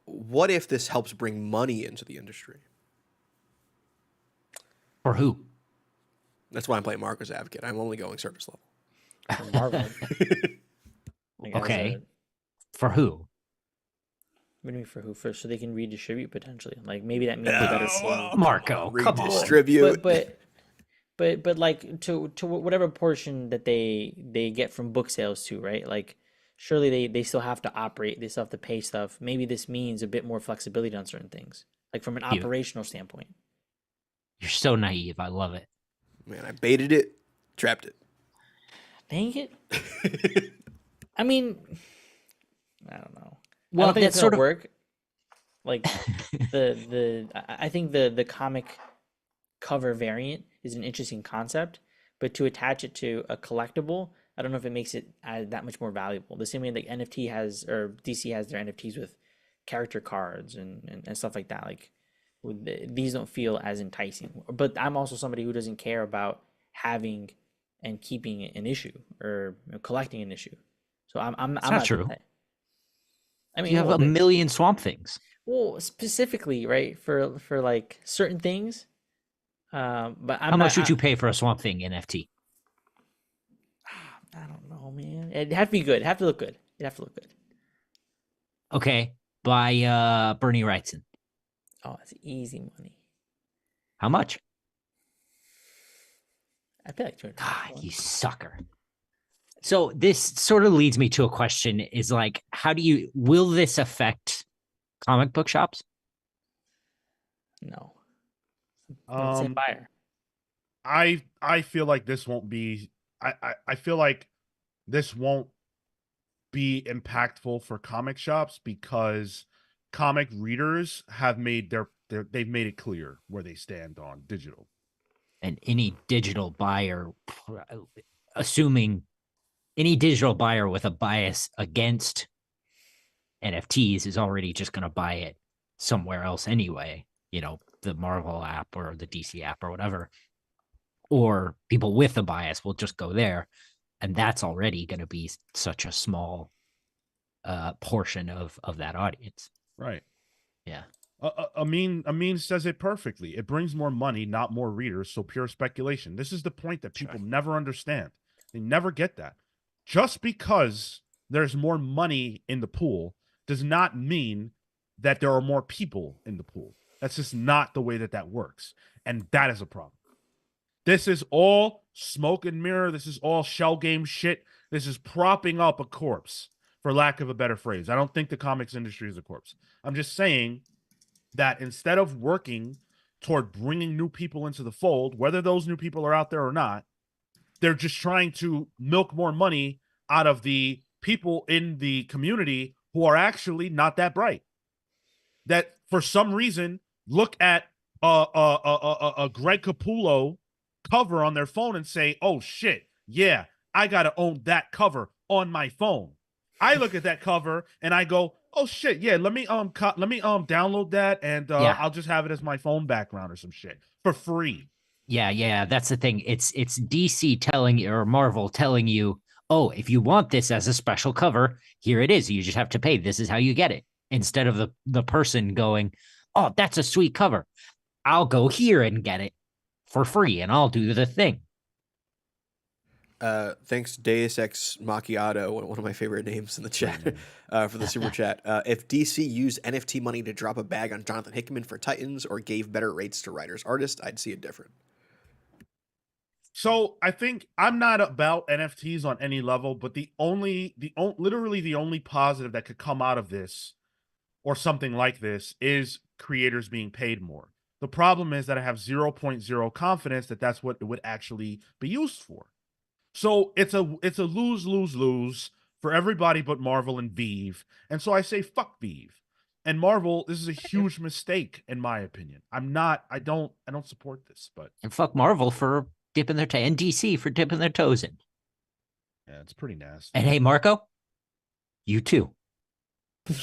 What if this helps bring money into the industry? For who? That's why I'm playing Marco's advocate. I'm only going surface level. For Marvel. Like, Okay. For who? What do you mean for who? So they can redistribute potentially. Like, maybe that means a better sale. Marco, come on. Redistribute. But like to whatever portion that they get from book sales too, right? Like, surely they still have to operate. They still have to pay stuff. Maybe this means a bit more flexibility on certain things, like from an operational standpoint. You're so naive. I love it. Man, I baited it, trapped it. Dang it. I mean, I don't know. Well, I don't think that's it's sort gonna of work. Like I think the comic cover variant is an interesting concept, but to attach it to a collectible, I don't know if it makes it that much more valuable. The same way like DC has their NFTs with character cards and stuff like that. Like, these don't feel as enticing. But I'm also somebody who doesn't care about having and keeping an issue or collecting an issue. So I'm It's not not doing true. that. I mean, You have well, a million Swamp Things. well, specifically, right, for like certain things. But I'm How not. much would you pay for a Swamp Thing NFT? I don't know, man. It'd have to be good. It'd have to look good. It'd have to look good. Okay, by Bernie Wrightson. Oh, it's easy money. How much? I feel like 200. Ah, you sucker. So this sort of leads me to a question: is like, will this affect comic book shops? No. Not the same buyer. I feel like this won't be. I feel like this won't be impactful for comic shops because comic readers have made they've made it clear where they stand on digital. And any digital buyer, assuming any digital buyer with a bias against NFTs is already just going to buy it somewhere else anyway, the Marvel app or the DC app or whatever. Or people with a bias will just go there. And that's already going to be such a small portion of that audience. Right. Yeah. Amin says it perfectly. It brings more money, not more readers. So pure speculation. This is the point that people never understand. They never get that. Just because there's more money in the pool does not mean that there are more people in the pool. That's just not the way that works. And that is a problem. This is all smoke and mirror. This is all shell game shit. This is propping up a corpse, for lack of a better phrase. I don't think the comics industry is a corpse. I'm just saying that instead of working toward bringing new people into the fold, whether those new people are out there or not, they're just trying to milk more money out of the people in the community who are actually not that bright. That for some reason look at a Greg Capullo cover on their phone and say, "Oh shit, yeah, I gotta own that cover on my phone." I look at that cover and I go, "Oh shit, yeah, let me download that and I'll just have it as my phone background or some shit for free." Yeah, that's the thing. It's DC telling you, or Marvel telling you, "Oh, if you want this as a special cover, here it is. You just have to pay. This is how you get it." Instead of the person going, "Oh, that's a sweet cover. I'll go here and get it for free and I'll do the thing." Thanks, Deus Ex Macchiato, one of my favorite names in the chat, for the super chat. If DC used NFT money to drop a bag on Jonathan Hickman for Titans or gave better rates to writers artists, I'd see it different. So I think I'm not about NFTs on any level, but literally the only positive that could come out of this or something like this is creators being paid more. The problem is that I have 0.0 confidence that that's what it would actually be used for. So it's a lose for everybody but Marvel and VeVe. And so I say fuck VeVe. And Marvel, this is a huge mistake in my opinion. I don't support this, but and fuck Marvel for dipping their toe, and DC for dipping their toes in. Yeah, it's pretty nasty. And hey, Marco, you too. Damn.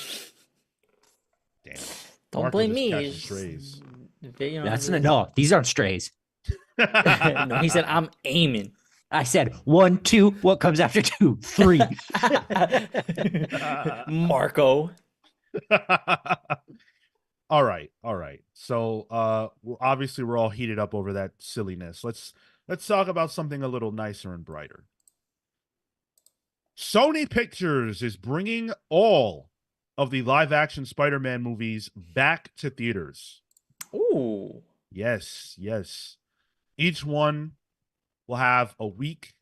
Don't Marco blame just me. catches strays. No, these aren't strays. No, he said I'm aiming. I said 1, 2. What comes after 2? 3. All Marco. right. So obviously we're all heated up over that silliness. Let's talk about something a little nicer and brighter. Sony Pictures is bringing all of the live-action Spider-Man movies back to theaters. Ooh. Yes. Each one will have a week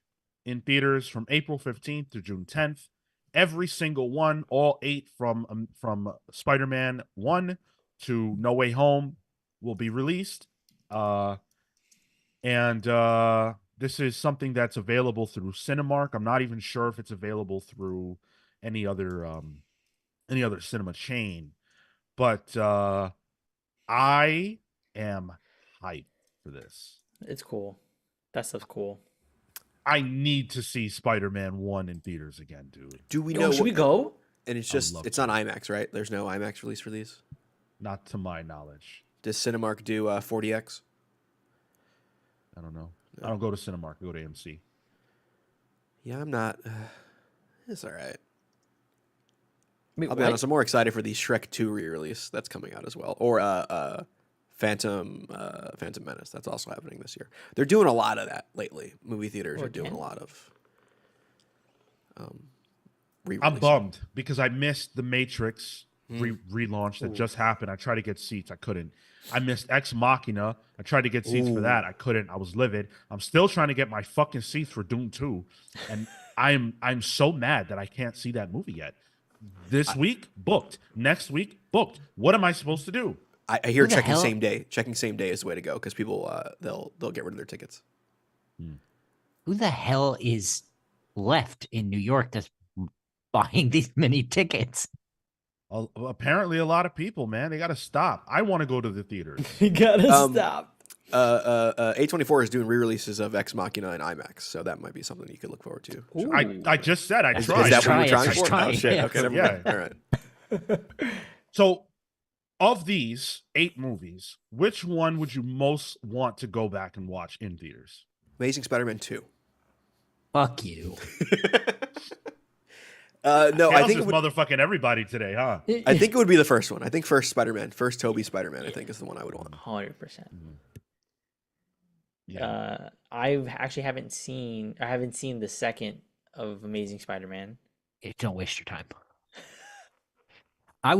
in theaters from April 15th to June 10th. Every single one, all 8 from Spider-Man 1 to No Way Home will be released. And this is something that's available through Cinemark. I'm not even sure if it's available through any other cinema chain. But I am hyped for this. It's cool. That stuff's cool. I need to see Spider-Man 1 in theaters again, dude. Do we know? Should we go? And it's on IMAX, right? There's no IMAX release for these? Not to my knowledge. Does Cinemark do 40X? I don't know. I don't go to Cinemark. I go to AMC. Yeah, I'm not. It's all right. Wait, I'll be honest. I'm more excited for the Shrek 2 re-release that's coming out as well, or Phantom Menace. That's also happening this year. They're doing a lot of that lately. Movie theaters are doing a lot of re-releasing. I'm bummed because I missed the Matrix relaunch that just happened. I tried to get seats. I couldn't. I missed Ex Machina. I tried to get seats for that. I couldn't. I was livid. I'm still trying to get my fucking seats for Doom 2. And I'm so mad that I can't see that movie yet. This week, booked. Next week, booked. What am I supposed to do? I hear checking same day. Checking same day is the way to go because people they'll get rid of their tickets. Who the hell is left in New York that's buying these many tickets? Apparently, a lot of people, man. They got to stop. I want to go to the theaters. You gotta stop. A24 is doing re-releases of Ex Machina and IMAX, so that might be something you could look forward to. I just said I Is tried. that what you're Try trying it, for? try Oh it, shit! yeah. Okay, never mind. All right. So, of these 8 movies, which one would you most want to go back and watch in theaters? Amazing Spider-Man 2. Fuck you. No, I think it would, motherfucking everybody today, huh? I think it would be the first one. I think first Spider-Man, first Tobey Spider-Man. I think is the one I would want. 100%. Yeah. I haven't seen the second of Amazing Spider-Man. Don't waste your time. I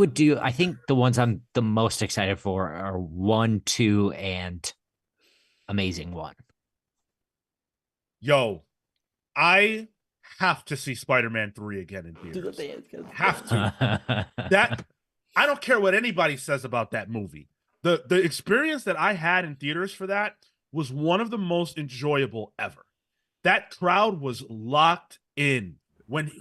think the ones I'm the most excited for are 1, 2, and Amazing 1. Yo, I have to see Spider-Man 3 again in theaters. Have to. That I don't care what anybody says about that movie. The experience that I had in theaters for that was one of the most enjoyable ever. That crowd was locked in. When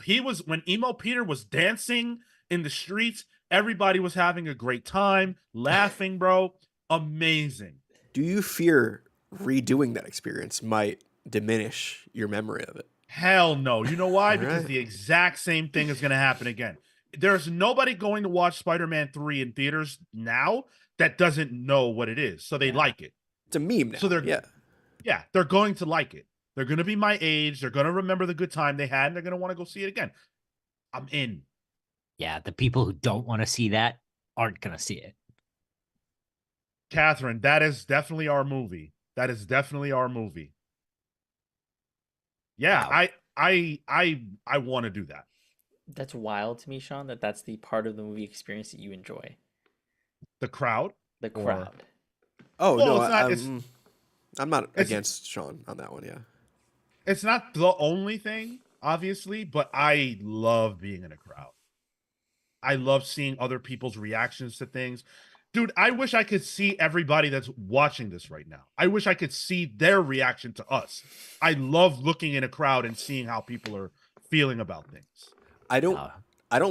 Emo Peter was dancing in the streets, everybody was having a great time, laughing, bro. Amazing. Do you fear redoing that experience might diminish your memory of it? Hell no. You know why? All Because right. the exact same thing is going to happen again. There's nobody going to watch Spider-Man 3 in theaters now that doesn't know what it is. So they like it. It's a meme now. So they're they're going to like it. They're going to be my age. They're going to remember the good time they had, and they're going to want to go see it again. I'm in. Yeah, the people who don't want to see that aren't going to see it. Catherine, that is definitely our movie. That is definitely our movie. Yeah, Wow. I want to do that. That's wild to me, Sean, that's the part of the movie experience that you enjoy. The crowd? The Or- crowd. Oh Well, no, it's not- I'm not it's- against Sean on that one. Yeah. It's not the only thing, obviously, but I love being in a crowd. I love seeing other people's reactions to things. Dude, I wish I could see everybody that's watching this right now. I wish I could see their reaction to us. I love looking in a crowd and seeing how people are feeling about things. I don't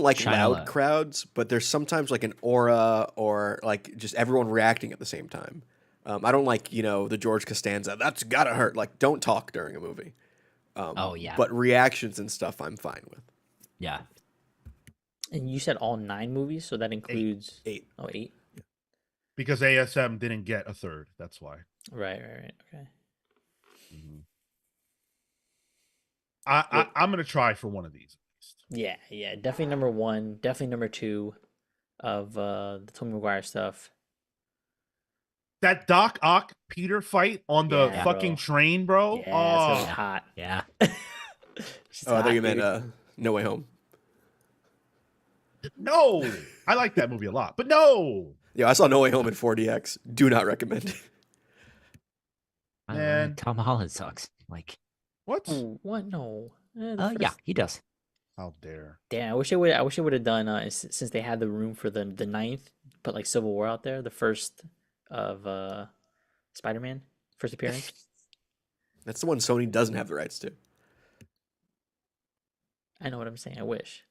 like China. loud crowds, but there's sometimes like an aura or like just everyone reacting at the same time. I don't like, the George Costanza. That's gotta hurt. Like, don't talk during a movie. Oh, yeah. But reactions and stuff, I'm fine with. Yeah. And you said all 9 movies, so that includes 8. Oh, 8. Because ASM didn't get a third. That's why. Right. Okay. I'm going to try for one of these. Yeah. Definitely number 1. Definitely number 2 of the Tobey Maguire stuff. That Doc Ock Peter fight on the Yeah, fucking bro. train, bro. Yeah, Oh, so hot. Yeah. Just Oh, I thought you hot, meant dude. No Way Home. no. I like that movie a lot, but no. Yeah, I saw No Way Home in 4DX. Do not recommend. Man. Tom Holland sucks. Like, What? Ooh, what? No. The yeah, first- he does. How dare. Damn, I wish it would have done since they had the room for the 9th, put like Civil War out there, the first of Spider-Man, first appearance. That's the one Sony doesn't have the rights to. I know what I'm saying. I wish.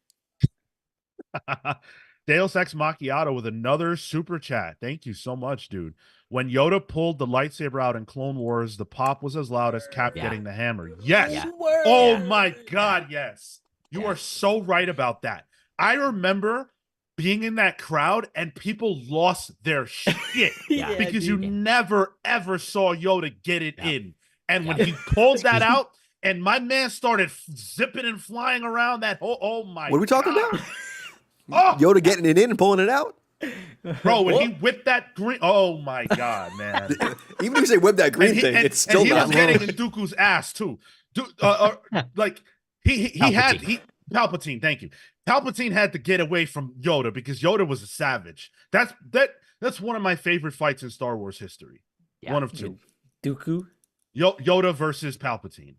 Deus Ex Macchiato with another super chat. Thank you so much, dude. When Yoda pulled the lightsaber out in Clone Wars, the pop was as loud as Cap Yeah. getting the hammer. Yes. Yeah. Oh Yeah. my God, yes. You Yeah. are so right about that. I remember being in that crowd and people lost their shit Yeah. because you dude. never ever saw Yoda get it Yeah. in. And when Yeah. he pulled that Excuse me? out, and my man started zipping and flying around that whole, oh my What are we talking God. about? Oh, Yoda getting it in and pulling it out? bro, when he Whoop. whipped that green, oh my God, man. Even if you say whip that green And he, thing, and, it's still and he not was getting wrong. in Dooku's ass too. Like he Palpatine, thank you. Palpatine had to get away from Yoda because Yoda was a savage. That's one of my favorite fights in Star Wars history. Yeah. One of two. Dooku. Yoda versus Palpatine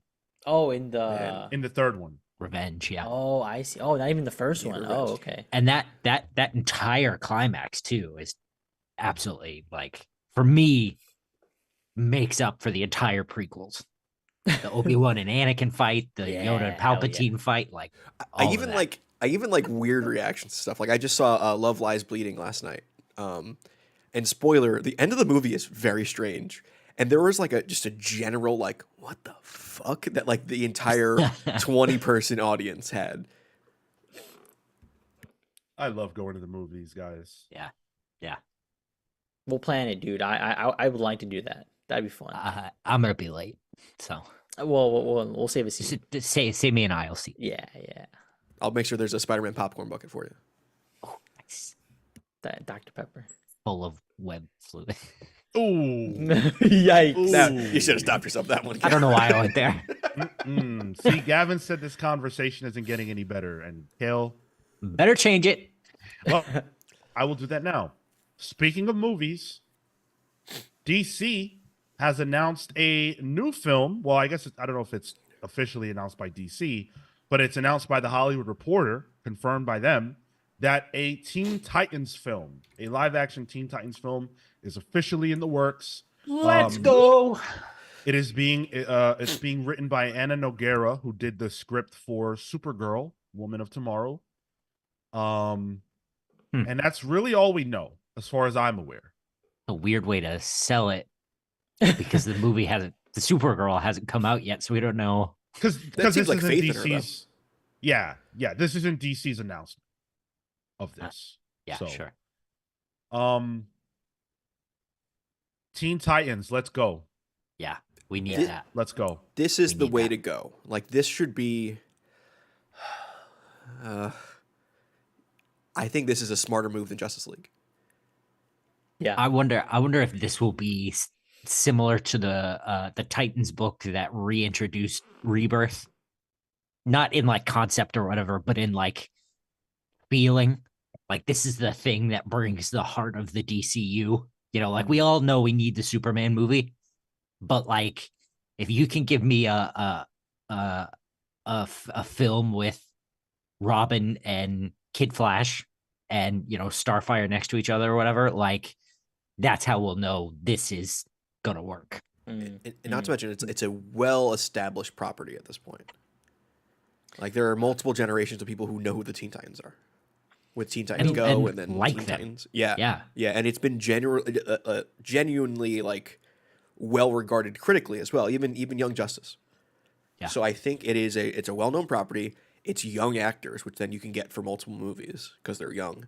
Oh, in the. Man. in the third one. Revenge, yeah. Oh, I see. Oh, not even the first Yeah, one. Revenge. Oh, okay. And that entire climax too is absolutely, like, for me, makes up for the entire prequels. The Obi-Wan and Anakin fight, the Yeah, Yoda and hell yeah. Palpatine fight, like I all of even that. like weird reactions to stuff. Like I just saw Love Lies Bleeding last night. And spoiler, the end of the movie is very strange. And there was like just a general like, what the fuck, that like the entire 20-person audience had. I love going to the movies, guys. Yeah. We'll plan it, dude. I would like to do that. That'd be fun. I'm gonna be late, so We'll save a seat. say me and I'll see. Yeah, yeah. I'll make sure there's a Spider-Man popcorn bucket for you. Oh, nice. That Dr. Pepper. Full of web fluid. Ooh. Yikes. Now, Ooh. you should have stopped yourself that one. I don't know why I went there. See, Gavin said this conversation isn't getting any better, and Cale, Better change it. well, I will do that now. Speaking of movies, DC has announced a new film. Well, I guess I don't know if it's officially announced by DC, but it's announced by the Hollywood Reporter, confirmed by them, that a Teen Titans film, a live-action Teen Titans film, is officially in the works. Let's go. It is being it's being written by Anna Noguera, who did the script for Supergirl, Woman of Tomorrow. And that's really all we know, as far as I'm aware. A weird way to sell it because the Supergirl hasn't come out yet, so we don't know. Because That this seems like isn't faith in her, though. DC's. Yeah, this isn't DC's announcement of this. Yeah, So, sure. Teen Titans, let's go. Yeah, we need Thi- that. Let's go. This is We the need way that. to go. Like this should be. I think this is a smarter move than Justice League. Yeah. I wonder if this will be similar to the Titans book that reintroduced Rebirth, not in like concept or whatever, but in like feeling. Like this is the thing that brings the heart of the DCU. You know, like we all know we need the Superman movie, but like if you can give me a film with Robin and Kid Flash and, you know, Starfire next to each other or whatever, like that's how we'll know this is gonna work. And not to mention, it's a well-established property at this point. Like there are multiple generations of people who know who the Teen Titans are, with Teen Titans Go, and then like Teen them. Titans. Yeah, Yeah. and it's been genuinely like well regarded critically as well. Even Young Justice. Yeah. So I think it's a well-known property. It's young actors, which then you can get for multiple movies because they're young.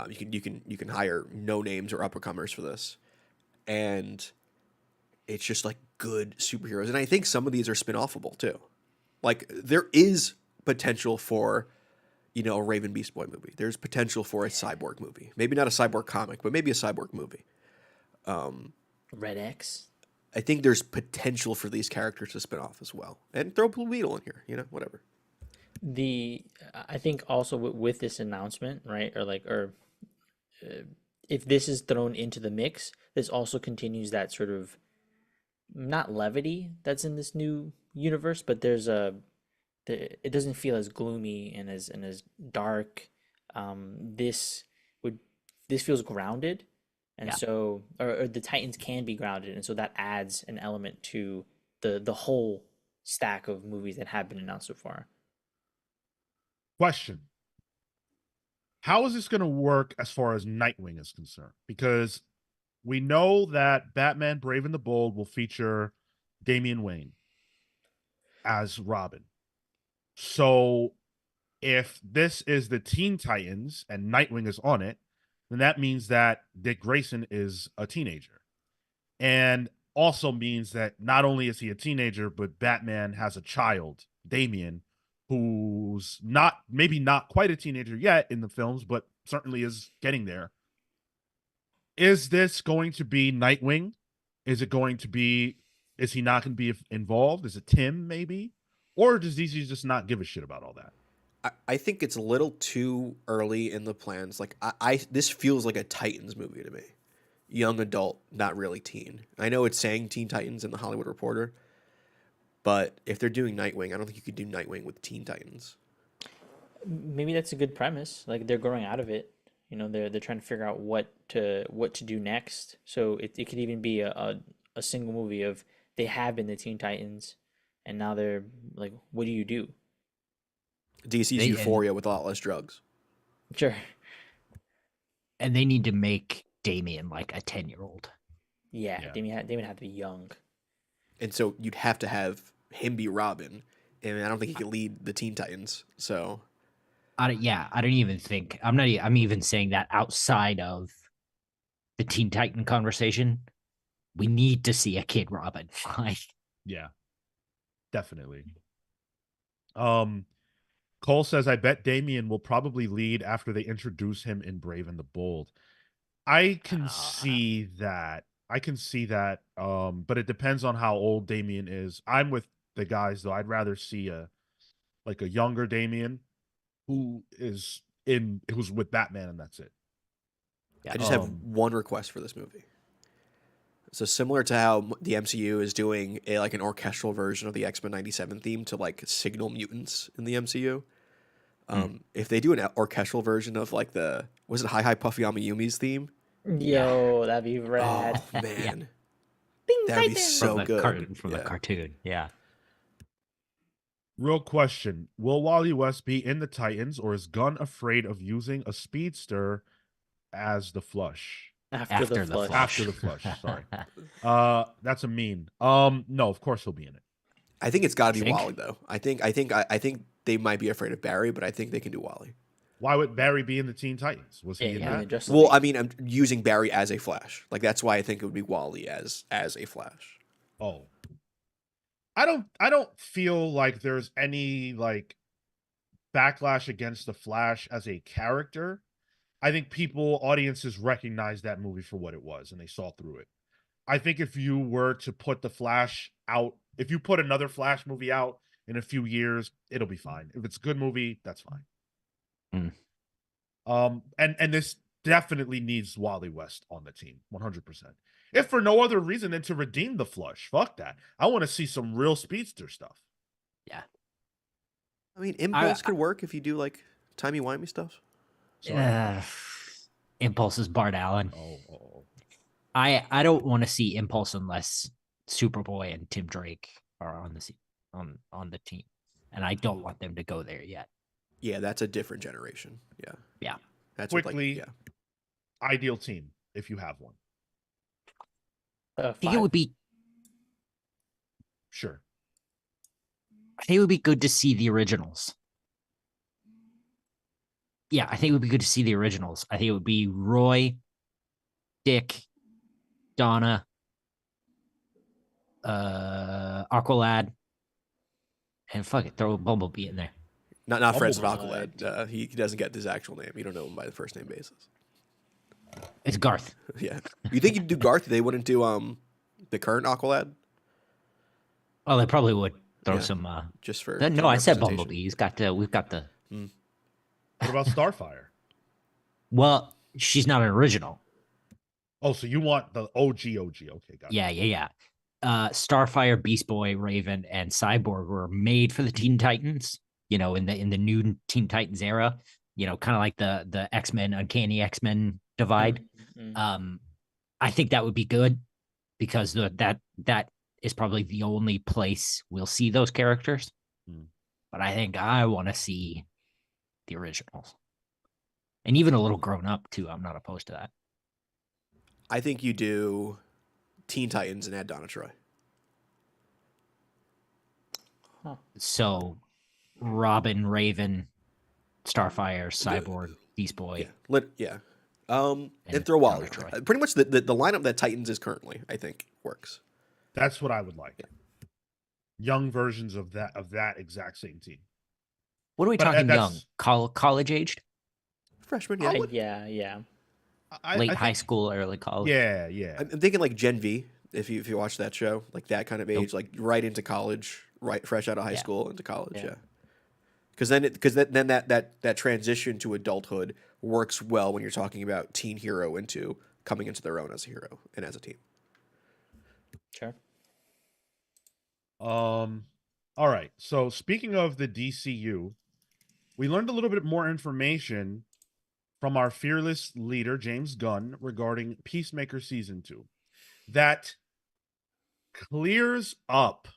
You can hire no names or uppercomers for this, and it's just like good superheroes. And I think some of these are spin-offable too. Like there is potential for, you know, a Raven Beast Boy movie. There's potential for a Cyborg movie. Maybe not a Cyborg comic, but maybe a Cyborg movie. Red X. I think there's potential for these characters to spin off as well, and throw Blue Beetle in here. You know, whatever. I think also with this announcement, right, if this is thrown into the mix, this also continues that sort of not levity that's in this new universe, but it doesn't feel as gloomy and as dark. This feels grounded, and Yeah. so or the Titans can be grounded, and so that adds an element to the whole stack of movies that have been announced so far. Question. How is this going to work as far as Nightwing is concerned? Because we know that Batman Brave and the Bold will feature Damian Wayne as Robin. So if this is the Teen Titans and Nightwing is on it, then that means that Dick Grayson is a teenager. And also means that not only is he a teenager, but Batman has a child, Damian, who's maybe not quite a teenager yet in the films, but certainly is getting there. Is this going to be Nightwing? Is he not going to be involved? Is it Tim maybe? Or does DC just not give a shit about all that? I think it's a little too early in the plans. Like this feels like a Titans movie to me. Young adult, not really teen. I know it's saying Teen Titans in the Hollywood Reporter, but if they're doing Nightwing, I don't think you could do Nightwing with Teen Titans. Maybe that's a good premise. Like they're growing out of it. You know, they're trying to figure out what to do next. So it could even be a single movie of they have been the Teen Titans, and now they're like, what do you do? DC's Euphoria with a lot less drugs. Sure. And they need to make Damian like a 10-year-old. Yeah. Damian would have to be young. And so you'd have to have him be Robin, and I don't think he could lead the Teen Titans. So, I don't even think I'm even saying that outside of the Teen Titan conversation. We need to see a kid Robin. Like, yeah, definitely. Cole says, I bet Damian will probably lead after they introduce him in Brave and the Bold. I can see that. But it depends on how old Damian is. I'm with the guys though. I'd rather see a younger Damian who's with Batman, and that's it. I just have one request for this movie. So similar to how the MCU is doing an orchestral version of the X-Men 97 theme to like signal mutants in the MCU. If they do an orchestral version of like was it Hi Hi Puffy Amayumi's theme? Yo, that'd be rad. Oh man, Bing, that'd be so good from the cartoon. Yeah. Real question: will Wally West be in the Titans, or is Gunn afraid of using a speedster as the Flush? After the flush. After the Flush. Sorry. That's a mean. No, of course he'll be in it. I think it's got to be Wally though. I think they might be afraid of Barry, but I think they can do Wally. Why would Barry be in the Teen Titans? Was he in that? Well, I mean, I'm using Barry as a Flash. Like that's why I think it would be Wally as a Flash. Oh. I don't feel like there's any like backlash against the Flash as a character. I think audiences recognize that movie for what it was and they saw through it. I think if you were to put the Flash out, if you put another Flash movie out in a few years, it'll be fine. If it's a good movie, that's fine. And this definitely needs Wally West on the team, 100%. If for no other reason than to redeem the Flush. Fuck that. I want to see some real speedster stuff. Yeah. I mean, Impulse could work if you do like timey-wimey stuff. Impulse is Bart Allen. Oh. I don't want to see Impulse unless Superboy and Tim Drake are on the team, and I don't want them to go there yet. Yeah, that's a different generation. Yeah. That's quickly. Ideal team if you have one. I think it would be. Sure. I think it would be good to see the originals. Yeah, I think it would be good to see the originals. I think it would be Roy, Dick, Donna, Aqualad, and fuck it, throw Bumblebee in there. Not friends with Aqualad. He doesn't get his actual name. You don't know him by the first name basis. It's Garth. Yeah. You think you'd do Garth? They wouldn't do the current Aqualad? Oh, they probably would throw some. Just for no, I said Bumblebee. We've got the. What about Starfire? Well, she's not an original. Oh, so you want the OG? Okay, got it. Yeah. Starfire, Beast Boy, Raven, and Cyborg were made for the Teen Titans. In the new Teen Titans era. Kind of like the X-Men, Uncanny X-Men divide. Mm-hmm. I think that would be good because that is probably the only place we'll see those characters. But I think I want to see the originals, and even a little grown up too. I'm not opposed to that. I think you do Teen Titans and add Donna Troy. So, Robin, Raven, Starfire, Cyborg, Beast Boy. Yeah. And And throw Wally. Counter-Troy. Pretty much the lineup that Titans is currently, I think, works. That's what I would like. Young versions of that exact same team. What are we But, talking young? that's- College aged? Freshman, I yeah. would- Yeah. Late I high think- school, early college? Yeah. I'm thinking like Gen V, if you watch that show, like that kind of age, like right into college, right fresh out of high school into college, Yeah. Because then that transition to adulthood works well when you're talking about teen hero into coming into their own as a hero and as a team. Sure. All right. So speaking of the DCU, we learned a little bit more information from our fearless leader, James Gunn, regarding Peacemaker Season 2. That clears up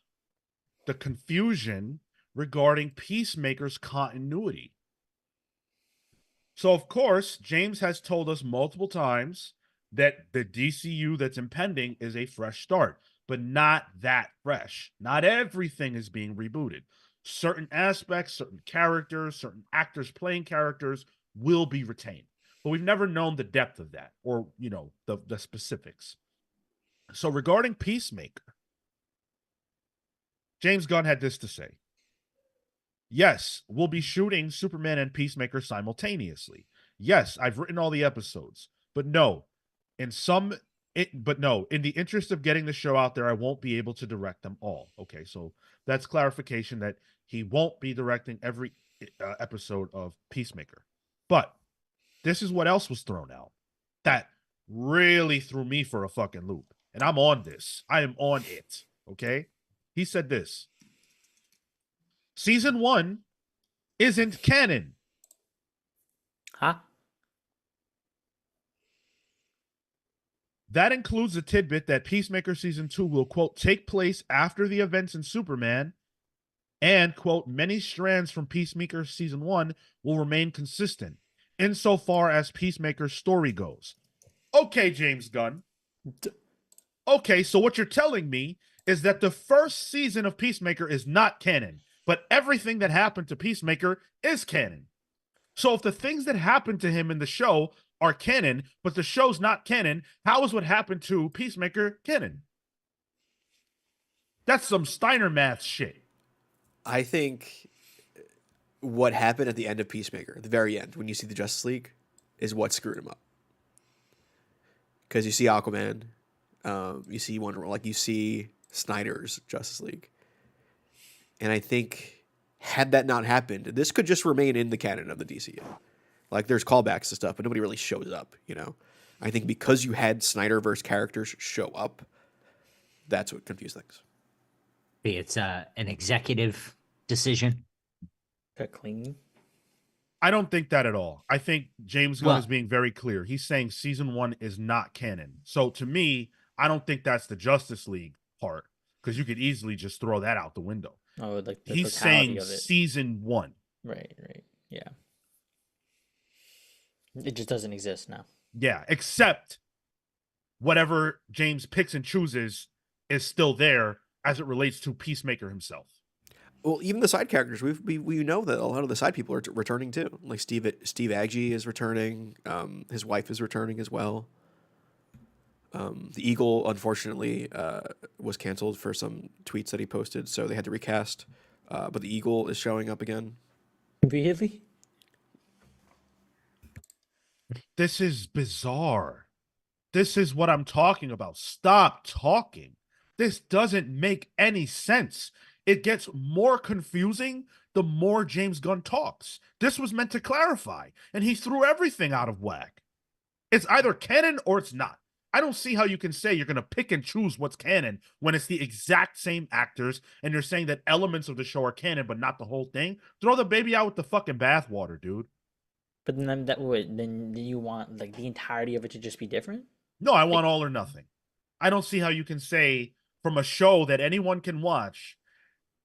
the confusion regarding Peacemaker's continuity. So, of course, James has told us multiple times that the DCU that's impending is a fresh start, but not that fresh. Not everything is being rebooted. Certain aspects, certain characters, certain actors playing characters will be retained. But we've never known the depth of that or, the specifics. So regarding Peacemaker, James Gunn had this to say. Yes, we'll be shooting Superman and Peacemaker simultaneously. Yes, I've written all the episodes. But no, in the interest of getting the show out there, I won't be able to direct them all. Okay, so that's clarification that he won't be directing every episode of Peacemaker. But this is what else was thrown out that really threw me for a fucking loop. And I'm on this. I am on it. Okay? He said this. Season 1 isn't canon. Huh? That includes the tidbit that Peacemaker Season 2 will, quote, take place after the events in Superman, and, quote, many strands from Peacemaker Season 1 will remain consistent, insofar as Peacemaker's story goes. Okay, James Gunn. Okay, so what you're telling me is that the first season of Peacemaker is not canon, but everything that happened to Peacemaker is canon. So if the things that happened to him in the show are canon, but the show's not canon, how is what happened to Peacemaker canon? That's some Steiner math shit. I think what happened at the end of Peacemaker, at the very end, when you see the Justice League, is what screwed him up. Because you see Aquaman, you see Wonder Woman, like you see Snyder's Justice League. And I think had that not happened, this could just remain in the canon of the DCU. Like there's callbacks to stuff, but nobody really shows up, I think because you had Snyderverse characters show up, that's what confused things. It's an executive decision. Cut clean. I don't think that at all. I think James Gunn Well- is being very clear. He's saying season 1 is not canon. So to me, I don't think that's the Justice League part, because you could easily just throw that out the window. Oh, like the He's totality saying of it. season 1. Right. Yeah. It just doesn't exist now. Yeah, except whatever James picks and chooses is still there as it relates to Peacemaker himself. Well, even the side characters, we know that a lot of the side people are returning too. Like Steve Agee is returning. His wife is returning as well. The Eagle, unfortunately, was canceled for some tweets that he posted, so they had to recast. But the Eagle is showing up again. Really? This is bizarre. This is what I'm talking about. Stop talking. This doesn't make any sense. It gets more confusing the more James Gunn talks. This was meant to clarify, and he threw everything out of whack. It's either canon or it's not. I don't see how you can say you're going to pick and choose what's canon when it's the exact same actors and you're saying that elements of the show are canon but not the whole thing. Throw the baby out with the fucking bathwater, dude. But then then you want like the entirety of it to just be different? No, I want all or nothing. I don't see how you can say from a show that anyone can watch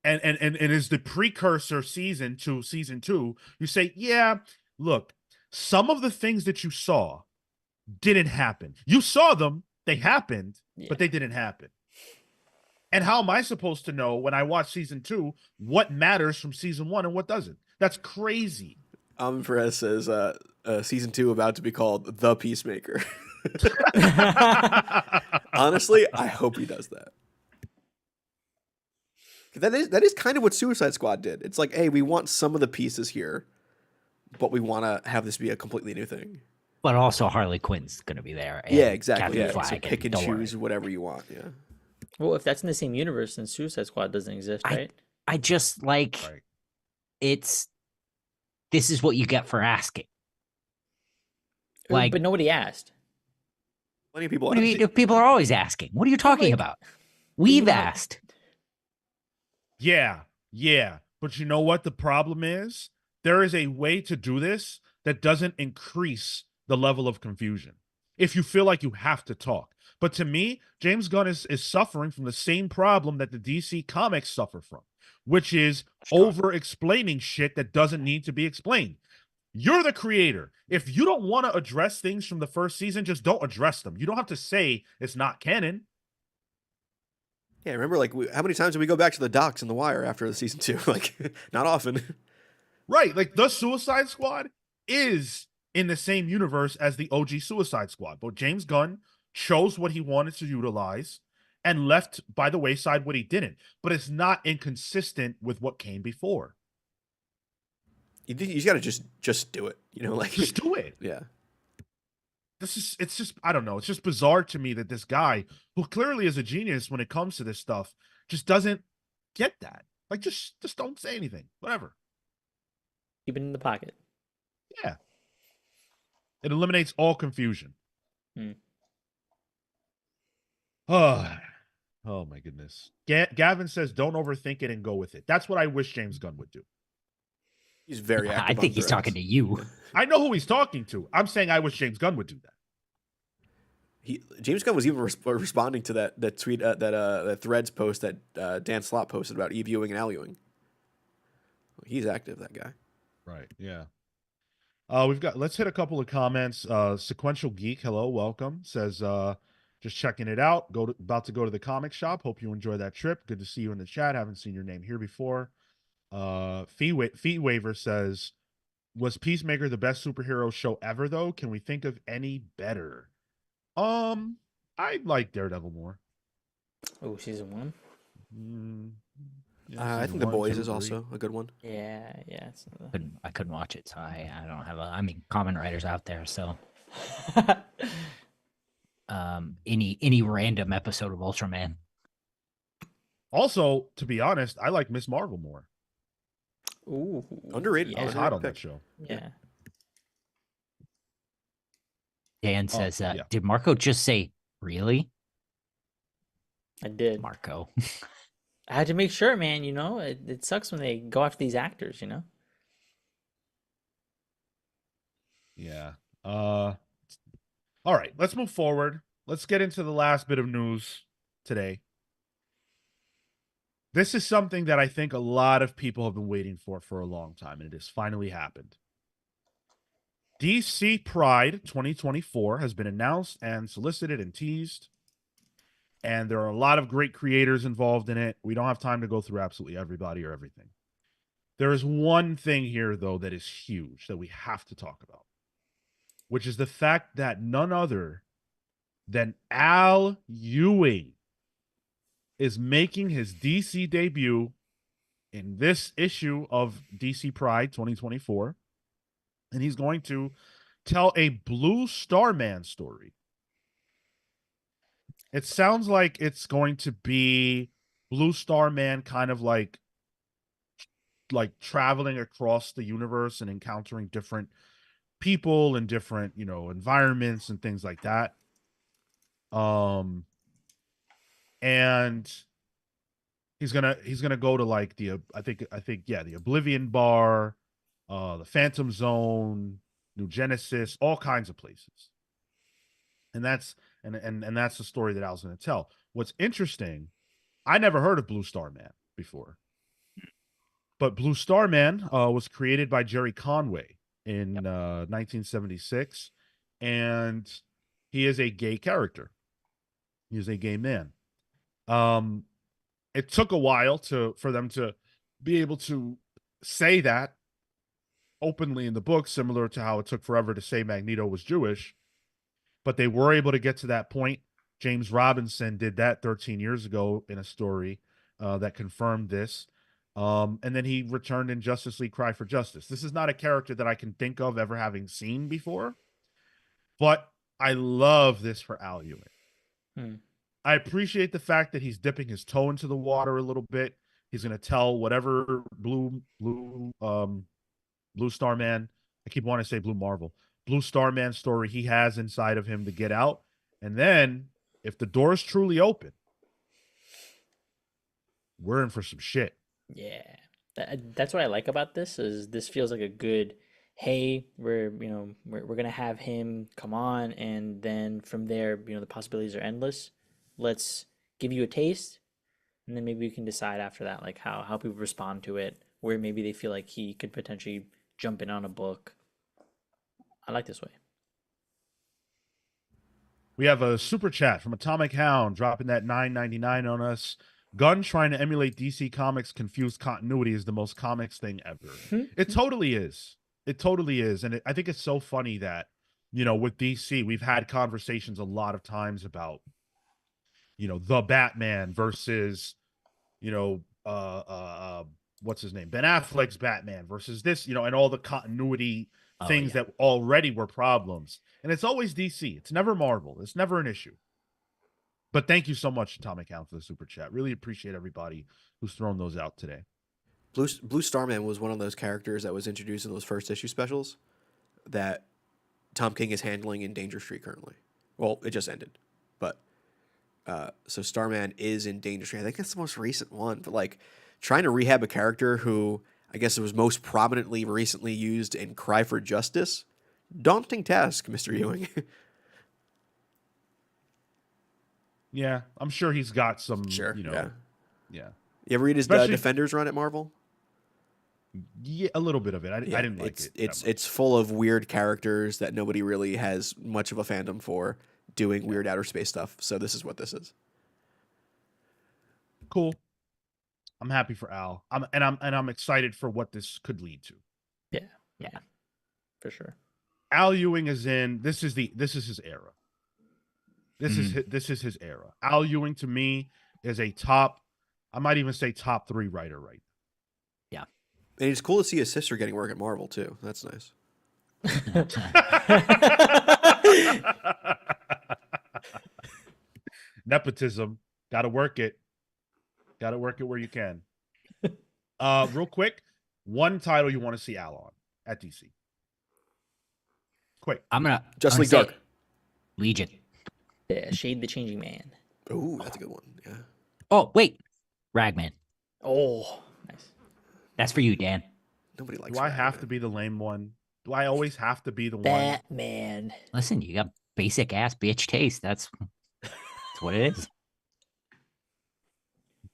and is the precursor season to season 2, you say, yeah, look, some of the things that you saw didn't happen. You saw them, they happened, but they didn't happen. And how am I supposed to know when I watch season 2 what matters from season 1 and what doesn't? That's crazy. Perez says, season 2 about to be called The Peacemaker. Honestly, I hope he does that. That is kind of what Suicide Squad did. It's like, hey, we want some of the pieces here, but we want to have this be a completely new thing. But also Harley Quinn's going to be there. And Yeah, exactly. Captain Yeah. Flag, So pick and don't choose worry. whatever you want. Yeah. Well, if that's in the same universe, then Suicide Squad doesn't exist, right? I just like Right. this is what you get for asking. Like, But nobody asked. Plenty of people what do you ask. mean? People are always asking. What are you talking like, about? We've know- asked. Yeah. But you know what the problem is? There is a way to do this that doesn't increase the level of confusion if you feel like you have to talk. But to me, James Gunn is suffering from the same problem that the DC comics suffer from, which is over-explaining shit that doesn't need to be explained. You're the creator. If you don't want to address things from the first season, just don't address them. You don't have to say it's not canon. Yeah, remember, like, how many times did we go back to the docks in The Wire after the season 2? Like, not often. Right. Like, the Suicide Squad is in the same universe as the OG Suicide Squad. But James Gunn chose what he wanted to utilize and left by the wayside what he didn't. But it's not inconsistent with what came before. You got to just do it. You know, like, Just do it. Yeah. It's just, I don't know. It's just bizarre to me that this guy, who clearly is a genius when it comes to this stuff, just doesn't get that. Like, just don't say anything. Whatever. Keep it in the pocket. Yeah. It eliminates all confusion. Oh my goodness. Gavin says, don't overthink it and go with it. That's what I wish James Gunn would do. He's very active. I think he's talking to you. I know who he's talking to. I'm saying I wish James Gunn would do that. James Gunn was even responding to that tweet, that Threads post that Dan Slott posted about Ewing and Ewing. He's active, that guy. Right. Yeah. Let's hit a couple of comments. Sequential Geek, hello, welcome. Says, just checking it out. About to go to the comic shop. Hope you enjoy that trip. Good to see you in the chat. Haven't seen your name here before. Feet Waver says, was Peacemaker the best superhero show ever though? Can we think of any better? I like Daredevil more. Oh, season 1? I think The Boys is also a good one. Yeah. I couldn't watch it, so I don't have common writers out there, so any random episode of Ultraman. Also, to be honest, I like Miss Marvel more. Ooh. Underrated. I was hot on that show. Yeah. Dan says, yeah. did Marco just say, really? I did. Marco. I had to make sure, man. You know, it sucks when they go after these actors, you know? Yeah. All right, let's move forward. Let's get into the last bit of news today. This is something that I think a lot of people have been waiting for a long time, and it has finally happened. DC Pride 2024 has been announced and solicited and teased, and there are a lot of great creators involved in it. We don't have time to go through absolutely everybody or everything. There is one thing here, though, that is huge that we have to talk about, which is the fact that none other than Al Ewing is making his DC debut in this issue of DC Pride 2024. And he's going to tell a Blue Starman story. It sounds like it's going to be Blue Starman kind of like traveling across the universe and encountering different people and different, environments and things like that. And he's gonna go to like the Oblivion Bar, the Phantom Zone, New Genesis, all kinds of places. And that's the story that Al's gonna tell. What's interesting, I never heard of Blue Starman before. But Blue Starman was created by Jerry Conway in 1976, and he is a gay character. He is a gay man. It took a while for them to be able to say that openly in the book, similar to how it took forever to say Magneto was Jewish, but they were able to get to that point. James Robinson did that 13 years ago in a story that confirmed this. And then he returned in Justice League Cry for Justice. This is not a character that I can think of ever having seen before, but I love this for Al Ewing. I appreciate the fact that he's dipping his toe into the water a little bit. He's going to tell whatever Blue Star Man, I keep wanting to say Blue Marvel, Blue Star Man story he has inside of him to get out. And then if the doors truly open, we're in for some shit. Yeah. That's what I like about this is this feels like a good, hey, we're gonna have him come on, and then from there, the possibilities are endless. Let's give you a taste, and then maybe we can decide after that, like how people respond to it, where maybe they feel like he could potentially jump in on a book. I like this way. We have a super chat from Atomic Hound dropping that $9.99 on us. Gunn trying to emulate DC Comics confused continuity is the most comics thing ever. It totally is. It totally is. And I think it's so funny that, with DC, we've had conversations a lot of times about, the Batman versus, what's his name? Ben Affleck's Batman versus this, and all the continuity things that already were problems. And it's always DC. It's never Marvel. It's never an issue. But thank you so much, Atomic Hound, for the super chat. Really appreciate everybody who's thrown those out today. Blue Starman was one of those characters that was introduced in those first issue specials that Tom King is handling in Danger Street currently. Well, it just ended. But so Starman is in Danger Street. I think that's the most recent one. But like trying to rehab a character who I guess it was most prominently recently used in Cry for Justice. Daunting task, Mr. Ewing. Yeah, I'm sure he's got some, Yeah. Yeah. You ever read his Defenders run at Marvel? Yeah, a little bit of it. I didn't like it. It's full of weird characters that nobody really has much of a fandom for doing weird outer space stuff. So this is what this is. Cool. I'm happy for Al. I'm excited for what this could lead to. Yeah, for sure. Al Ewing is in. This is his era. This is his era. Al Ewing to me is a top. I might even say top 3 writer right now. Yeah, and it's cool to see his sister getting work at Marvel too. That's nice. Nepotism. Got to work it. Got to work it where you can. Real quick, one title you want to see Al on at DC. Quick. Justice League Dark. Legion. Yeah, Shade the Changing Man. Oh, that's a good one. Yeah. Oh, wait. Ragman. Oh, nice. That's for you, Dan. Nobody likes Do I have to be the lame one? Do I always have to be the Batman? Listen, you got basic ass bitch taste. That's what it is.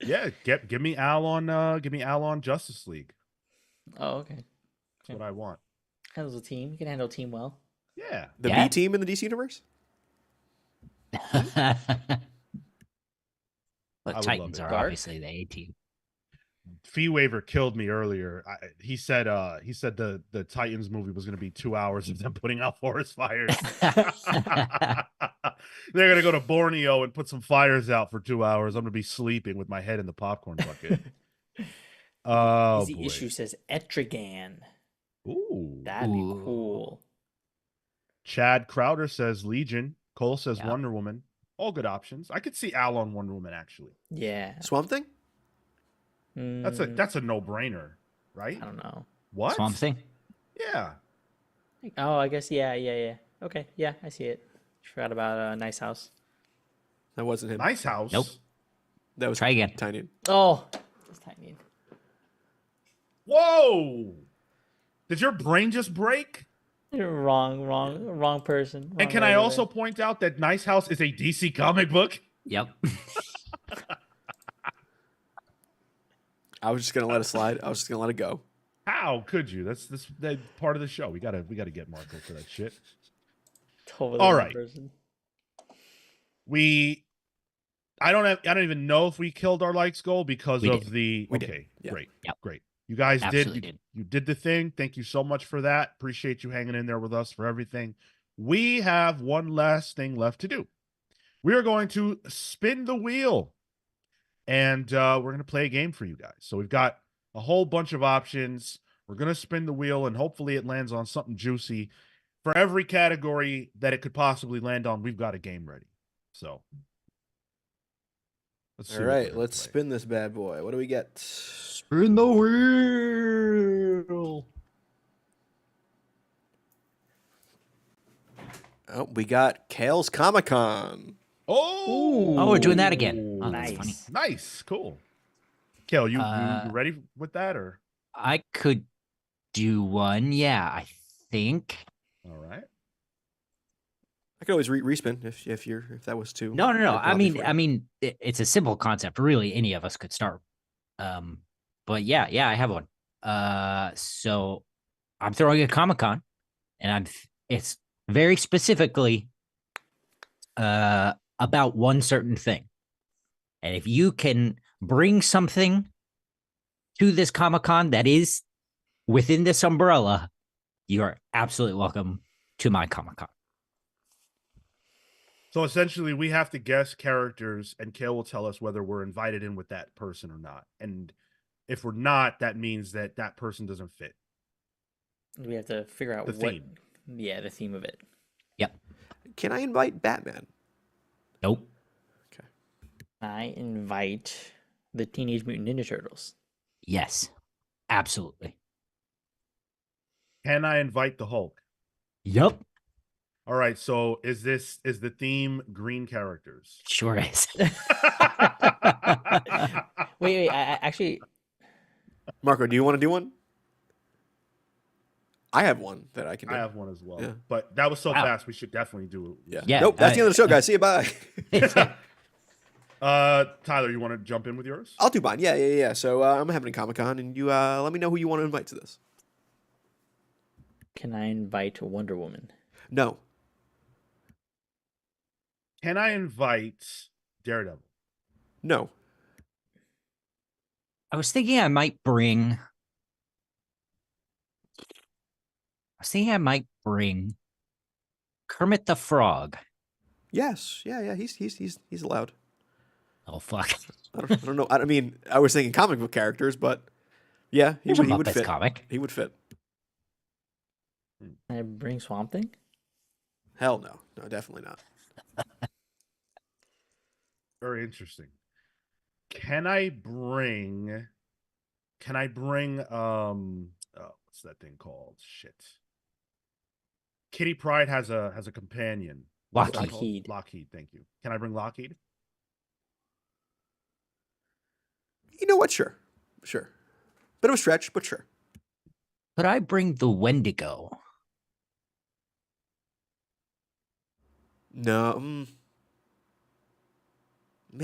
Yeah, give me Al on Justice League. Oh, okay. That's what I want. Handles a team. You can handle a team well. Yeah. The B team in the DC universe? But Titans are obviously the A team. Fee Waiver killed me earlier. He said the Titans movie was going to be 2 hours of them putting out forest fires. They're going to go to Borneo and put some fires out for 2 hours. I'm going to be sleeping with my head in the popcorn bucket. Oh, Easy boy. Issue says Etrigan. Ooh. That'd be cool. Chad Crowder says Legion. Cole says Wonder Woman. All good options. I could see Al on Wonder Woman, actually. Yeah. Swamp Thing? That's a no-brainer, right? I don't know. What? Swamp Thing? Yeah. Oh, I guess, yeah. Okay, yeah, I see it. Forgot about Nice House. That wasn't him. Nice House? Nope. That was Try again. Tiny. Oh, it's Tiny. Whoa! Did your brain just break? Wrong person. And can I also point out that Nice House is a DC comic book? Yep. I was just gonna let it slide. I was just gonna let it go. How could you? That's part of the show. We gotta get Marco for that shit. Totally all wrong right. person. I don't even know if we killed our likes goal because We of did. the. We okay, did. Yeah. great, Yep. great. You guys Absolutely did. did. You did the thing. Thank you so much for that. Appreciate you hanging in there with us for everything. We have one last thing left to do. We are going to spin the wheel, and we're going to play a game for you guys. So we've got a whole bunch of options. We're going to spin the wheel, and hopefully it lands on something juicy. For every category that it could possibly land on, we've got a game ready. So let's see. All right, let's spin this bad boy. What do we get? Spin the wheel. Oh, we got Cale's Comic-Con. Oh, we're doing that again. Oh, that's funny. Nice, cool. Cale, you Uh, ready with that, or I could do one. Yeah, I think. all right? I could always respin if that was too. No. I overwhelming for you. mean, it's a simple concept. Really, any of us could start. But yeah, I have one. So I'm throwing a Comic-Con, and it's very specifically about one certain thing. And if you can bring something to this Comic-Con that is within this umbrella, you are absolutely welcome to my Comic-Con. So essentially, we have to guess characters, and Cale will tell us whether we're invited in with that person or not. And if we're not, that means that that person doesn't fit. We have to figure out The theme. Yeah, the theme of it. Yep. Can I invite Batman? Nope. Okay. I invite the Teenage Mutant Ninja Turtles. Yes. Absolutely. Can I invite the Hulk? Yep. All right. So is the theme green characters? Sure is. Wait. I actually. Marco, do you want to do one? I have one that I can do. I have one as well. Yeah. But that was so Wow. fast. We should definitely do it. Yeah. Nope, that's the end of the show, guys. See you. Bye. Tyler, you want to jump in with yours? I'll do mine. Yeah. So I'm having a Comic-Con, and you let me know who you want to invite to this. Can I invite Wonder Woman? No. Can I invite Daredevil? No. I was thinking I might bring Kermit the Frog. Yes. Yeah. He's allowed. Oh fuck. I don't know. I mean, I was thinking comic book characters, but yeah, he There's a would Muppets fit. comic. He would fit. Can I bring Swamp Thing? Hell no. No, definitely not. Very interesting. Can I bring what's that thing called? Shit. Kitty Pryde has a companion. What's that called? Lockheed. Lockheed, thank you. Can I bring Lockheed? You know what? Sure. Bit of a stretch, but sure. Could I bring the Wendigo? No.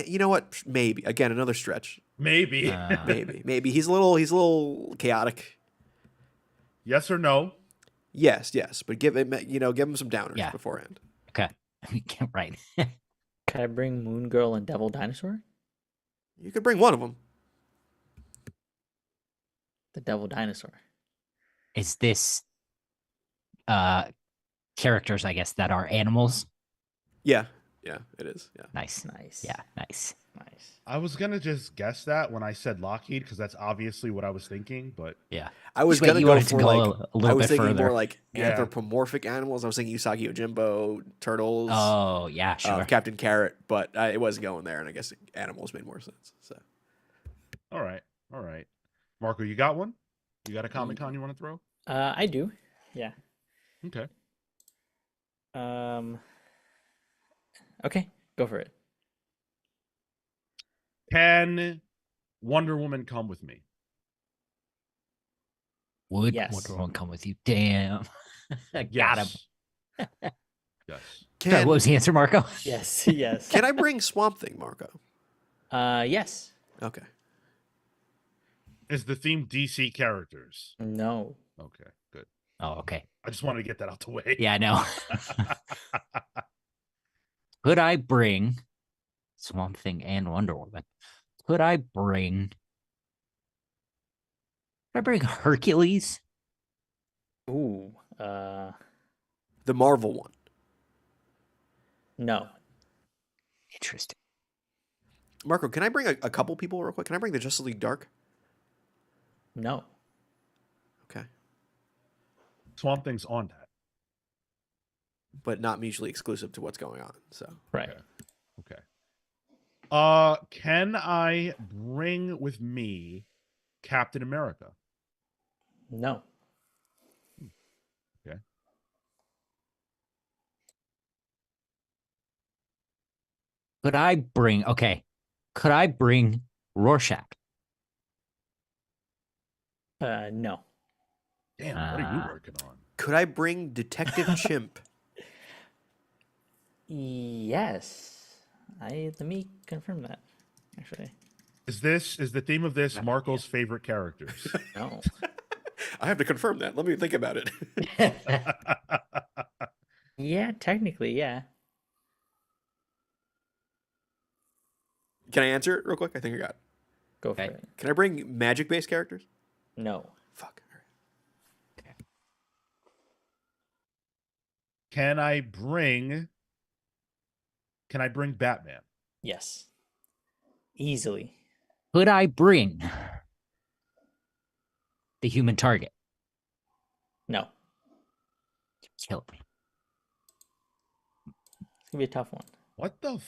You know what? Maybe. Again, another stretch. Maybe. Maybe. He's a little chaotic. Yes or no? Yes. But give him some downers beforehand. Okay. Right. Can I bring Moon Girl and Devil Dinosaur? You could bring one of them. The Devil Dinosaur. Is this characters, I guess, that are animals? Yeah, it is. Yeah. Nice. Yeah, nice. I was gonna just guess that when I said Lockheed because that's obviously what I was thinking, but Yeah. I was Wait, gonna you go wanted to for go like a little I was bit thinking further. more like Yeah. anthropomorphic animals. I was thinking Usagi Yojimbo, turtles, Oh, yeah, sure. Captain Carrot, but it wasn't going there, and I guess animals made more sense. So all right. Marco, you got one? You got a Comic-Con you want to throw? I do. Yeah. Okay. Okay, go for it. Can Wonder Woman come with me? Would Yes. Wonder Woman come with you? Damn. Got him. Yes. Yes. Sorry, what was the answer, Marco? Yes. Can I bring Swamp Thing, Marco? Yes. Okay. Is the theme DC characters? No. Okay, good. Oh, okay. I just wanted to get that out the way. Yeah, I know. Could I bring Swamp Thing and Wonder Woman? Could I bring I bring Hercules? Ooh. The Marvel one. No. Interesting. Marco, can I bring a couple people real quick? Can I bring the Justice League Dark? No. Okay. Swamp Thing's on that. But not mutually exclusive to what's going on. So Right. Okay. Can I bring with me Captain America? No. Okay. Could I bring Rorschach? No. Damn, what are you working on? could I bring Detective Chimp? Yes. Let me confirm that. Actually, Is the theme of this Marco's favorite characters? no. I have to confirm that. Let me think about it. Yeah, technically, yeah. Can I answer it real quick? I think I got it. Go for Okay. it. Can I bring magic-based characters? No. Fuck. All right. Can I bring Batman? Yes. Easily. Could I bring the Human Target? No. Kill me. It's gonna be a tough one. What the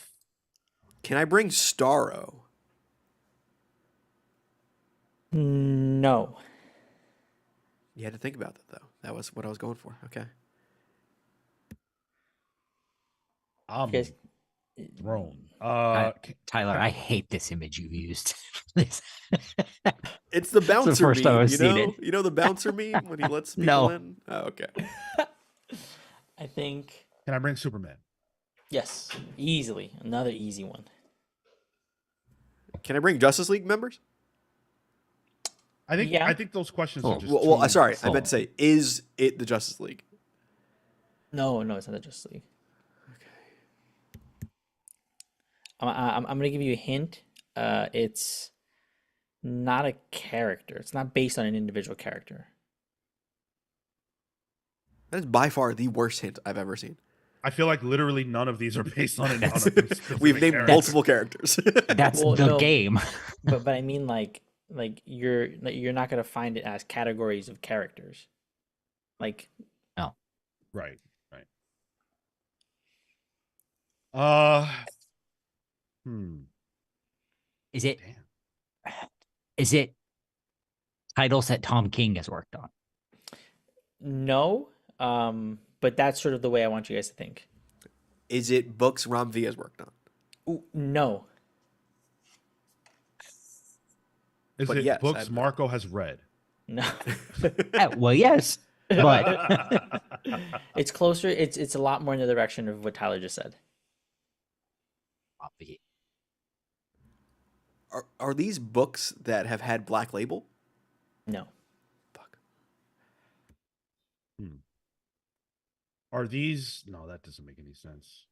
Can I bring Starro? No. You had to think about that though. That was what I was going for. Okay. I'm You guys, thrown. Tyler, I hate this image you used. This- It's the bouncer first time meme. I've You seen know, it. you know the bouncer meme when he lets people No. in. Oh, okay. I think Can I bring Superman? yes. Easily. Another easy one. Can I bring Justice League members? Yeah. I think those questions are Oh, just Well, too sorry, I Oh. meant to say, is it the Justice League? No, it's not the Justice League. I'm gonna give you a hint. It's not a character. It's not based on an individual character. That is by far the worst hint I've ever seen. I feel like literally none of these are based on a We've named multiple characters. That's Well, the no. game. But I mean like you're not gonna find it as categories of characters. Like Right. Uh, Is it Damn. is it titles that Tom King has worked on? no, but that's sort of the way I want you guys to think. Is it books Ram V has worked on? Ooh, no. Is But it yes, books Marco has read? No. Well, yes, but It's closer. It's a lot more in the direction of what Tyler just said. Are these books that have had Black Label? No. Fuck. Are these? No, that doesn't make any sense.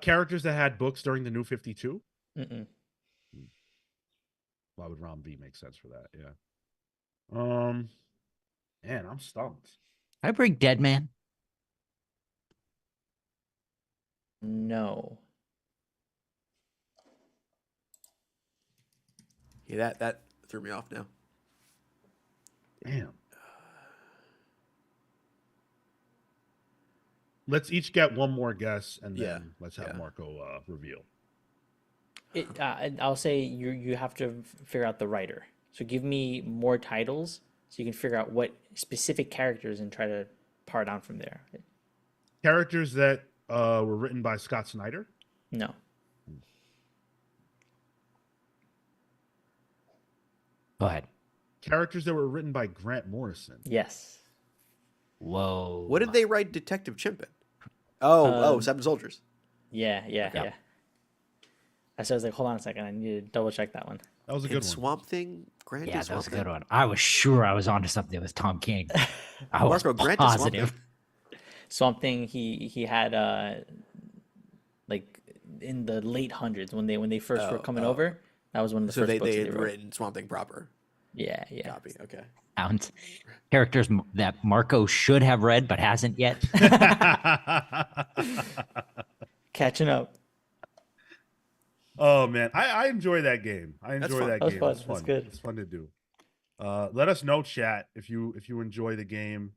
Characters that had books during the New 52? Mm-mm. Why would Rom V make sense for that? Yeah. Man, I'm stumped. I bring Dead Man. No. Yeah, that threw me off now. Damn. Let's each get one more guess, and then Yeah, let's have yeah. Marco reveal. I'll say you have to figure out the writer. So give me more titles so you can figure out what specific characters and try to par down from there. Characters that were written by Scott Snyder? No. Go ahead. Characters that were written by Grant Morrison? Yes. Whoa. What did they write Detective Chimp in? Oh, Seven Soldiers. Yeah. Yeah. So I was like, hold on a second. I need to double check that one. That was a And good one. Swamp Thing. Grant Yeah, did that was a Swamp good Thing? one. I was sure I was onto something with Tom King. I was Marco, Grant did Swamp positive. Thing. Swamp Thing. He had like in the late hundreds when they first were coming over. That was one of the So first they books had that they wrote. written Swamp Thing proper. Yeah, yeah. Copy. Okay. Found characters that Marco should have read but hasn't yet. Catching up. Oh man, I enjoy that game. I That's enjoy fun. that That was game. fun. It's That's fun. good. It's fun to do. Let us know, chat, if you enjoy the game.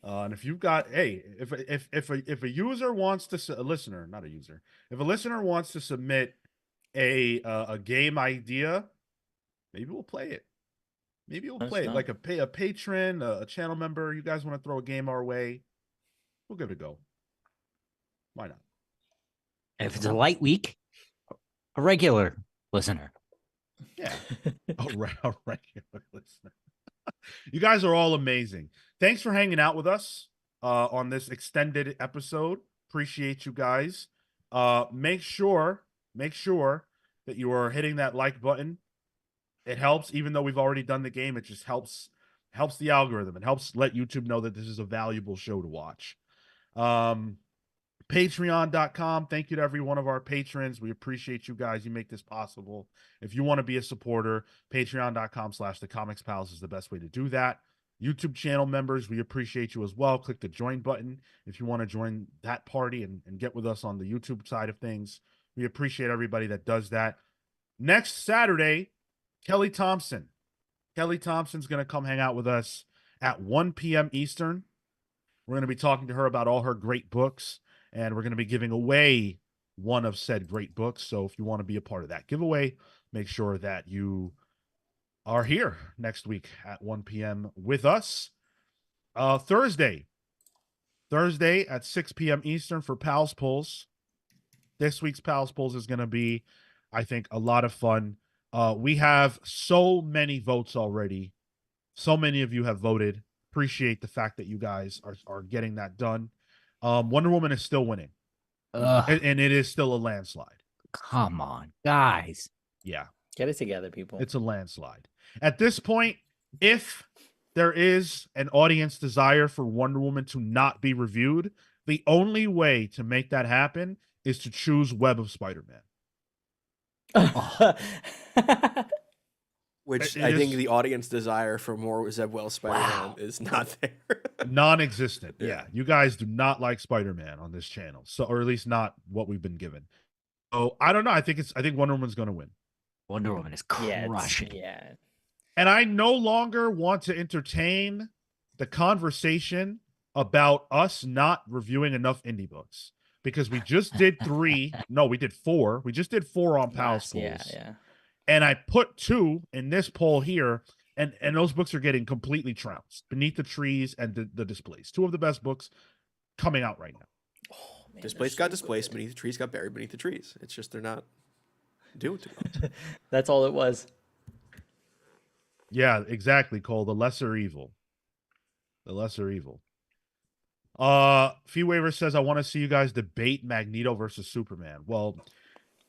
And if you've got, hey, if a user wants to, a listener, not a user, if a listener wants to submit a game idea, maybe we'll play it. Maybe we'll play it like a patron, a channel member. You guys want to throw a game our way? We'll give it a go. Why not? If it's a light week, a regular listener. Yeah, a regular listener. You guys are all amazing. Thanks for hanging out with us on this extended episode. Appreciate you guys. Make sure that you are hitting that like button. It helps, even though we've already done the game. It just helps the algorithm. It helps let YouTube know that this is a valuable show to watch. Patreon.com. Thank you to every one of our patrons. We appreciate you guys. You make this possible. If you want to be a supporter, patreon.com/thecomicspals is the best way to do that. YouTube channel members, we appreciate you as well. Click the join button if you want to join that party and get with us on the YouTube side of things. We appreciate everybody that does that. Next Saturday, Kelly Thompson. Kelly Thompson's going to come hang out with us at 1 p.m. Eastern. We're going to be talking to her about all her great books, and we're going to be giving away one of said great books. So if you want to be a part of that giveaway, make sure that you are here next week at 1 p.m. with us. Thursday at 6 p.m. Eastern for Pals Pulls. This week's Pals Pulls is going to be, I think, a lot of fun. We have so many votes already. So many of you have voted. Appreciate the fact that you guys are getting that done. Wonder Woman is still winning. And it is still a landslide. Come on, guys. Yeah. Get it together, people. It's a landslide. At this point, if there is an audience desire for Wonder Woman to not be reviewed, the only way to make that happen is to choose Web of Spider-Man. Which It I think is- the audience desire for more Zeb Wells Spider-Man is not there. Non-existent. Yeah. Yeah. You guys do not like Spider-Man on this channel. So, or at least not what we've been given. So I don't know. I think Wonder Woman's going to win. Wonder Woman is crushing. Yeah. And I no longer want to entertain the conversation about us not reviewing enough indie books, because we just did 3. No, we did 4. We just did 4 on Pals polls. Yeah. And I put 2 in this poll here, and those books are getting completely trounced. Beneath the Trees and the Displaced. 2 of the best books coming out right now. Oh, man, Displaced got displaced, Beneath the Trees got buried beneath the trees. It's just they're not doing too much. That's all it was. Yeah, exactly, Cole. The lesser evil. The lesser evil. Fee Waver says, I want to see you guys debate Magneto versus Superman. Well,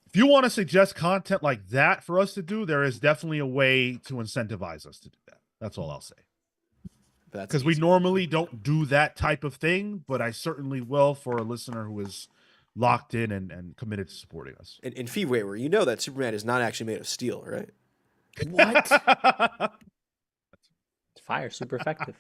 if you want to suggest content like that for us to do, there is definitely a way to incentivize us to do that. That's all I'll say. Because we normally don't do that type of thing, but I certainly will for a listener who is locked in and committed to supporting us. In Fee Waver, you know that Superman is not actually made of steel, right? What? Fire, super effective.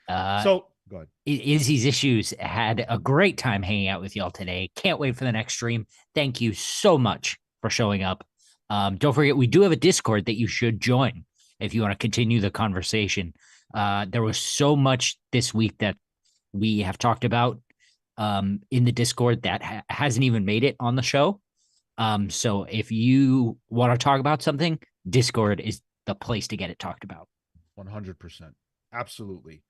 So, go ahead. Izzy's Issues had a great time hanging out with y'all today. Can't wait for the next stream. Thank you so much for showing up. Don't forget, we do have a Discord that you should join if you want to continue the conversation. There was so much this week that we have talked about in the Discord that hasn't even made it on the show. So if you want to talk about something, Discord is the place to get it talked about. 100%. Absolutely.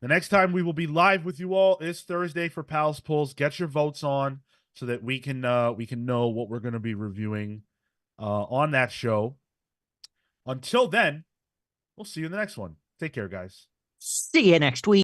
The next time we will be live with you all is Thursday for Pals Pulls. Get your votes on so that we can know what we're going to be reviewing on that show. Until then, we'll see you in the next one. Take care, guys. See you next week.